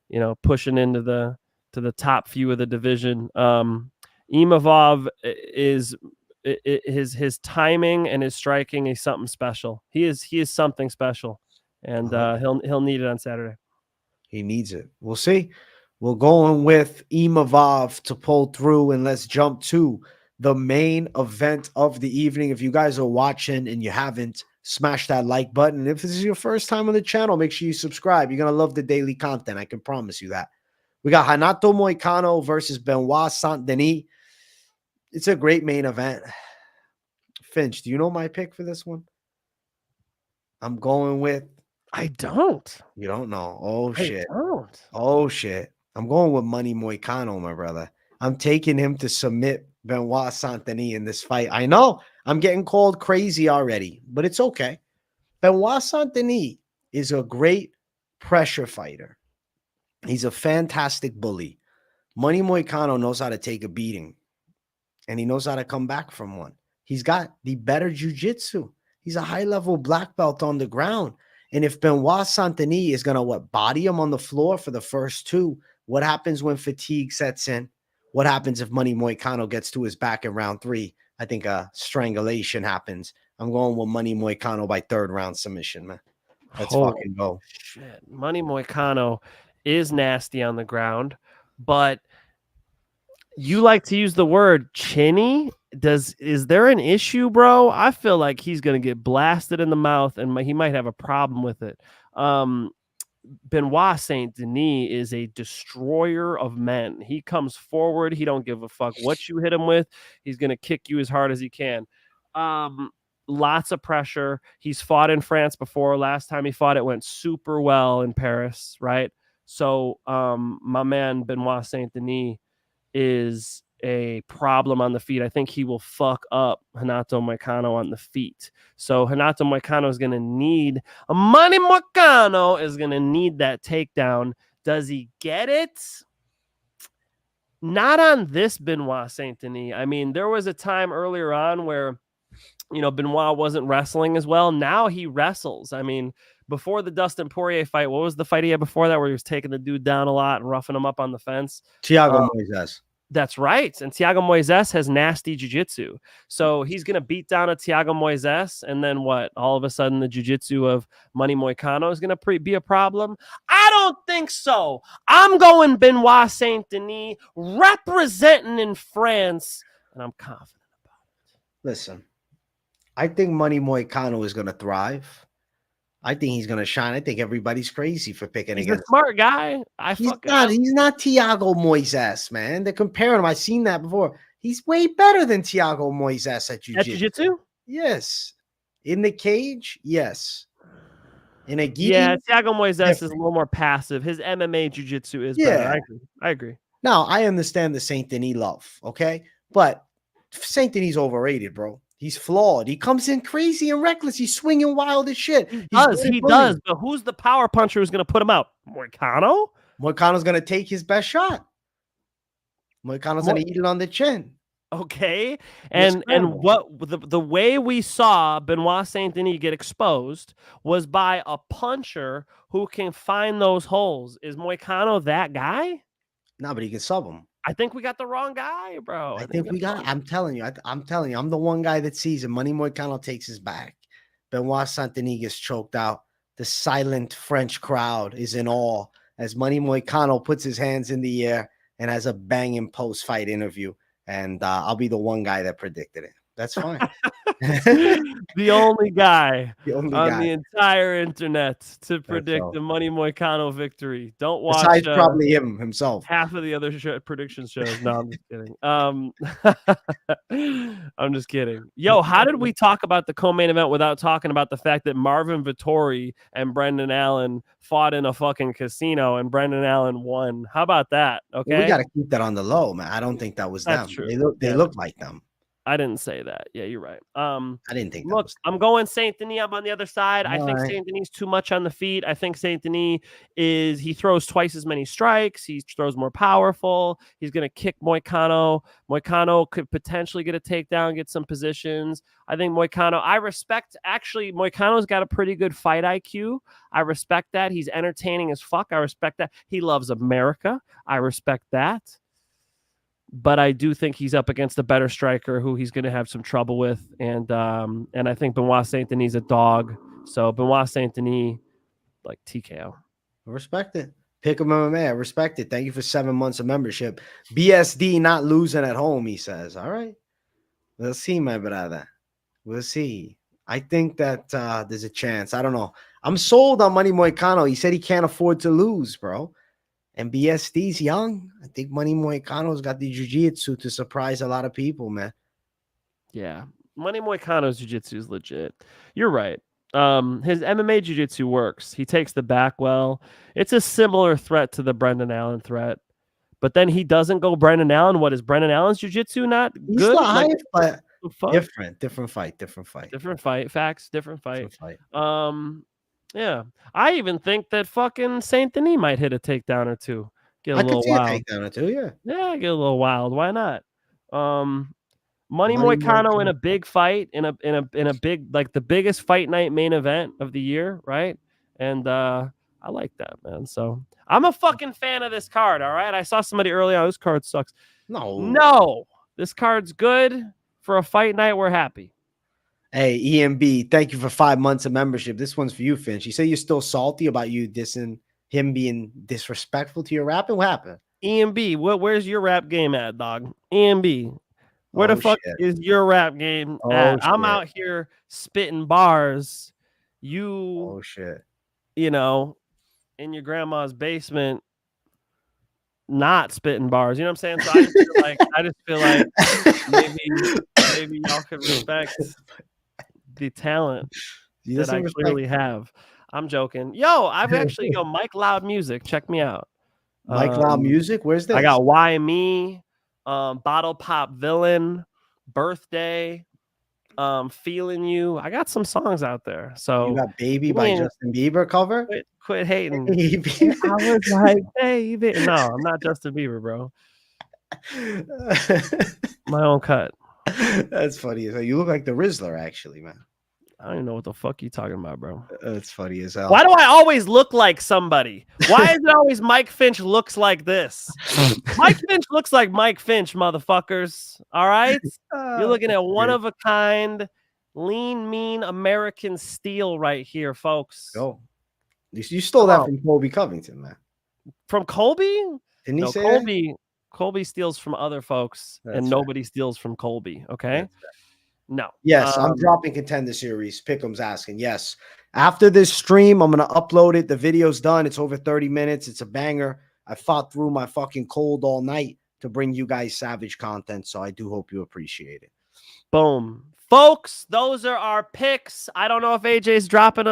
Speaker 4: you know, pushing into the top few of the division. Imavov is his timing and his striking is something special. He is something special, and he'll need it on Saturday.
Speaker 3: He needs it. We'll see. We're going with Imavov to pull through, and let's jump to the main event of the evening. If you guys are watching and you haven't, smash that like button. If this is your first time on the channel, make sure you subscribe. You're going to love the daily content. I can promise you that. We got Renato Moicano versus Benoit Saint-Denis. It's a great main event. Finch, do you know my pick for this one? I'm going with...
Speaker 4: I don't.
Speaker 3: You don't know. Oh, shit.
Speaker 4: I don't.
Speaker 3: Oh, shit. I'm going with Money Moicano, my brother. I'm taking him to submit Benoit Saint-Denis in this fight. I know I'm getting called crazy already, but it's okay. Benoit Saint-Denis is a great pressure fighter. He's a fantastic bully. Money Moicano knows how to take a beating, and he knows how to come back from one. He's got the better jiu-jitsu. He's a high-level black belt on the ground. And if Benoit Saint-Denis is gonna body him on the floor for the first two, what happens when fatigue sets in? What happens if Money Moicano gets to his back in round 3? I think a strangulation happens. I'm going with Money Moicano by 3rd round submission, man. Let's fucking go.
Speaker 4: Shit. Money Moicano is nasty on the ground, but you like to use the word chinny. Is there an issue, bro? I feel like he's gonna get blasted in the mouth, and he might have a problem with it. Benoit Saint-Denis is a destroyer of men. He comes forward. He don't give a fuck what you hit him with. He's gonna kick you as hard as he can. Lots of pressure. He's fought in France before. Last time he fought, it went super well in Paris, right? So my man Benoit Saint-Denis is a problem on the feet. I think he will fuck up Renato Moicano on the feet. So Renato Moicano is going to need Money Moicano is going to need that takedown. Does he get it? Not on this Benoit Saint-Denis. I mean, there was a time earlier on where, you know, Benoit wasn't wrestling as well. Now he wrestles. I mean, before the Dustin Poirier fight, what was the fight he had before that where he was taking the dude down a lot and roughing him up on the fence?
Speaker 3: Thiago Moises.
Speaker 4: That's right. And Thiago Moises has nasty jiu-jitsu. So he's going to beat down a Thiago Moises. And then what? All of a sudden, the jiu-jitsu of Money Moicano is going to be a problem? I don't think so. I'm going Benoit Saint-Denis representing in France. And I'm confident about it.
Speaker 3: Listen, I think Money Moicano is going to thrive. I think he's going to shine. I think everybody's crazy for picking
Speaker 4: He's
Speaker 3: against
Speaker 4: a smart guy.
Speaker 3: He's not Thiago Moises, man. They're comparing him. I've seen that before. He's way better than Thiago Moises at jiu-jitsu.
Speaker 4: Yes.
Speaker 3: In the cage, yes. In a gi,
Speaker 4: yeah, Thiago Moises is a little more passive. His MMA jiu-jitsu is better. I agree.
Speaker 3: Now, I understand the Saint-Denis love, okay? But Saint-Denis overrated, bro. He's flawed. He comes in crazy and reckless. He's swinging wild as shit.
Speaker 4: He does. But who's the power puncher who's going to put him out? Moicano?
Speaker 3: Moicano's going to take his best shot. Moicano's going to eat it on the chin.
Speaker 4: Okay. And what the way we saw Benoit Saint-Denis get exposed was by a puncher who can find those holes. Is Moicano that guy?
Speaker 3: No, but he can sub him.
Speaker 4: I think we got the wrong guy, bro.
Speaker 3: I think we got. I'm telling you. I'm the one guy that sees it. Money Moicano takes his back. Benoit Saint-Denis gets choked out. The silent French crowd is in awe as Money Moicano puts his hands in the air and has a banging post-fight interview. And I'll be the one guy that predicted it. That's fine.
Speaker 4: The only guy
Speaker 3: on
Speaker 4: the entire internet to predict the Money Moicano victory. Don't watch.
Speaker 3: Besides probably himself.
Speaker 4: Half of the other prediction shows. No, I'm just kidding. I'm just kidding. Yo, how did we talk about the co-main event without talking about the fact that Marvin Vettori and Brendan Allen fought in a fucking casino and Brendan Allen won? How about that? Okay,
Speaker 3: well, we got to keep that on the low, man. I don't think that was them.
Speaker 4: True.
Speaker 3: They look like them.
Speaker 4: I didn't say that. Yeah, you're right.
Speaker 3: I didn't think.
Speaker 4: Look, I'm going Saint-Denis. I'm on the other side. I think Saint-Denis too much on the feet. I think Saint-Denis he throws twice as many strikes. He throws more powerful. He's going to kick Moicano. Moicano could potentially get a takedown, get some positions. I think Moicano's got a pretty good fight IQ. I respect that. He's entertaining as fuck. I respect that. He loves America. I respect that. But I do think he's up against a better striker who he's going to have some trouble with. And I think Benoit Saint-Denis is a dog. So Benoit Saint-Denis, like TKO.
Speaker 3: I respect it. Pick him MMA. I respect it. Thank you for 7 months of membership. BSD not losing at home, he says. All right. We'll see, my brother. We'll see. I think that there's a chance. I don't know. I'm sold on Money Moicano. He said he can't afford to lose, bro. And BSD's young. I think Money Moicano's got the jiu-jitsu to surprise a lot of people, man.
Speaker 4: Yeah. Money Moicano's jiu-jitsu is legit. You're right. His MMA jiu-jitsu works. He takes the back well. It's a similar threat to the Brendan Allen threat. But then he doesn't go Brendan Allen. What is Brendan Allen's jiu-jitsu not good?
Speaker 3: He's live, but different fight.
Speaker 4: Facts, different fight. Yeah, I even think that fucking Saint-Denis might hit a takedown or two. Get a little wild.
Speaker 3: A takedown or two, yeah.
Speaker 4: Yeah, get a little wild. Why not? Money Moicano in a big fight, in a big, like the biggest fight night main event of the year, right? And I like that, man. So I'm a fucking fan of this card. All right. I saw somebody earlier. This card sucks. No, this card's good for a fight night. We're happy.
Speaker 3: Hey, EMB, thank you for 5 months of membership. This one's for you, Finch. You say you're still salty about you dissing him being disrespectful to your rapping. What happened?
Speaker 4: EMB, where's your rap game at, dog? EMB, where the fuck is your rap game at? I'm out here spitting bars. You, you know, in your grandma's basement, not spitting bars. You know what I'm saying? So I just feel like maybe y'all could respect the talent that I clearly have. I'm joking. Yo, I've actually Mike Loud Music. Check me out.
Speaker 3: Mike Loud Music. Where's this?
Speaker 4: I got Why Me, Bottle Pop Villain, Birthday, Feeling You. I got some songs out there. So
Speaker 3: you got Baby by Justin Bieber cover.
Speaker 4: Quit hating. I was like, baby. No, I'm not Justin Bieber, bro. My own cut.
Speaker 3: That's funny. You look like the Rizzler, actually, man.
Speaker 4: I don't even know what the fuck you talking about, bro.
Speaker 3: That's funny as hell.
Speaker 4: Why do I always look like somebody? Why is it always Mike Finch looks like this? Mike Finch looks like Mike Finch, motherfuckers. All right? You're looking at one of a kind, lean, mean American steel right here, folks.
Speaker 3: Go. You stole that from Colby Covington, man.
Speaker 4: From Colby?
Speaker 3: Didn't he say
Speaker 4: Colby? Colby steals from other folks, and nobody steals from Colby. Okay. No.
Speaker 3: Yes, I'm dropping Contender Series. Pick'em's asking. Yes. After this stream, I'm going to upload it. The video's done. It's over 30 minutes. It's a banger. I fought through my fucking cold all night to bring you guys savage content, so I do hope you appreciate it.
Speaker 4: Boom. Folks, those are our picks. I don't know if AJ's dropping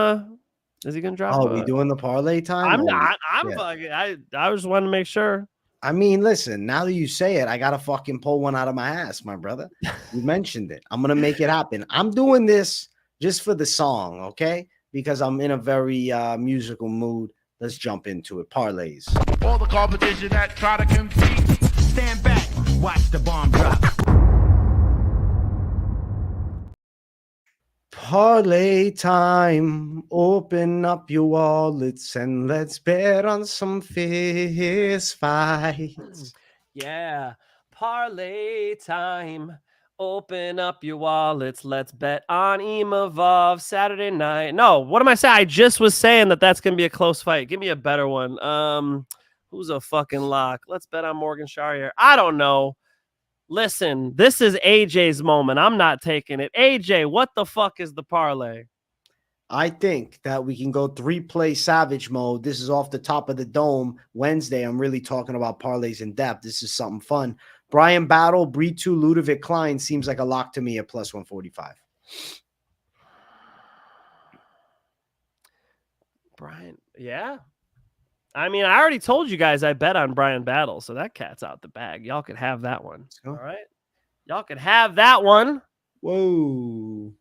Speaker 4: is he going to drop
Speaker 3: Oh, we doing the parlay time?
Speaker 4: I'm not. I'm fucking I just wanted to make sure.
Speaker 3: I mean, listen, now that you say it, I got to fucking pull one out of my ass, my brother. You mentioned it. I'm going to make it happen. I'm doing this just for the song, okay? Because I'm in a very musical mood. Let's jump into it. Parlays.
Speaker 5: All the competition that try to compete, stand back, watch the bomb drop.
Speaker 3: Parlay time. Open up your wallets and let's bet on some fist fights.
Speaker 4: Yeah. Parlay time. Open up your wallets. Let's bet on Imavov Saturday night. No, what am I saying? I just was saying that's going to be a close fight. Give me a better one. Who's a fucking lock? Let's bet on Morgan Charriere. I don't know. Listen, this is AJ's moment. I'm not taking it. AJ, what the fuck is the parlay?
Speaker 3: I think that we can go 3-play savage mode. This is off the top of the dome. Wednesday, I'm really talking about parlays in depth. This is something fun. Bryan battle, Brito, Ľudovít, Klein seems like a lock to me at plus 145.
Speaker 4: Bryan, yeah. I mean, I already told you guys I bet on Bryan battle, so that cat's out the bag. Y'all could have that one. All right? Y'all could have that one.
Speaker 3: Whoa.
Speaker 4: Cool,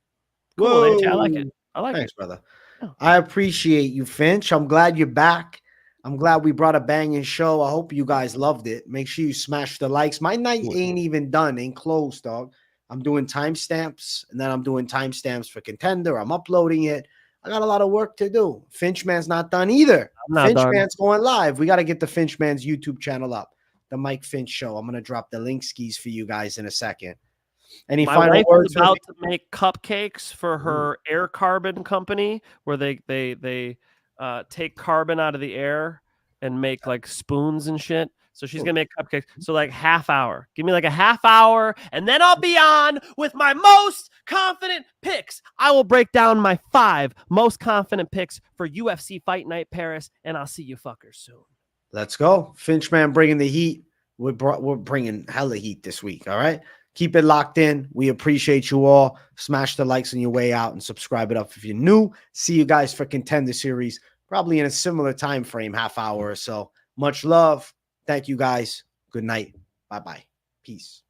Speaker 3: Whoa.
Speaker 4: AJ, I like it. I like
Speaker 3: Thanks,
Speaker 4: it.
Speaker 3: brother. Oh. I appreciate you, Finch. I'm glad you're back. I'm glad we brought a banging show. I hope you guys loved it. Make sure you smash the likes. My night ain't even done, ain't closed, dog. I'm doing timestamps, and then I'm doing timestamps for Contender. I'm uploading it. I got a lot of work to do. Finchman's not done either. Finchman's going live. We got to get the Finchman's YouTube channel up. The Mike Finch Show. I'm going to drop the link skis for you guys in a second. Any final words?
Speaker 4: My wife is about to make cupcakes for her air carbon company, where they take carbon out of the air and make like spoons and shit. So she's going to make cupcakes. So like half hour. Give me like a half hour, and then I'll be on with my most confident picks. I will break down my 5 most confident picks for UFC Fight Night Paris, and I'll see you fuckers soon.
Speaker 3: Let's go. Finchman bringing the heat. We're bringing hella heat this week, all right? Keep it locked in. We appreciate you all. Smash the likes on your way out and subscribe it up if you're new. See you guys for Contender Series, probably in a similar time frame, half hour or so. Much love. Thank you, guys. Good night. Bye-bye. Peace.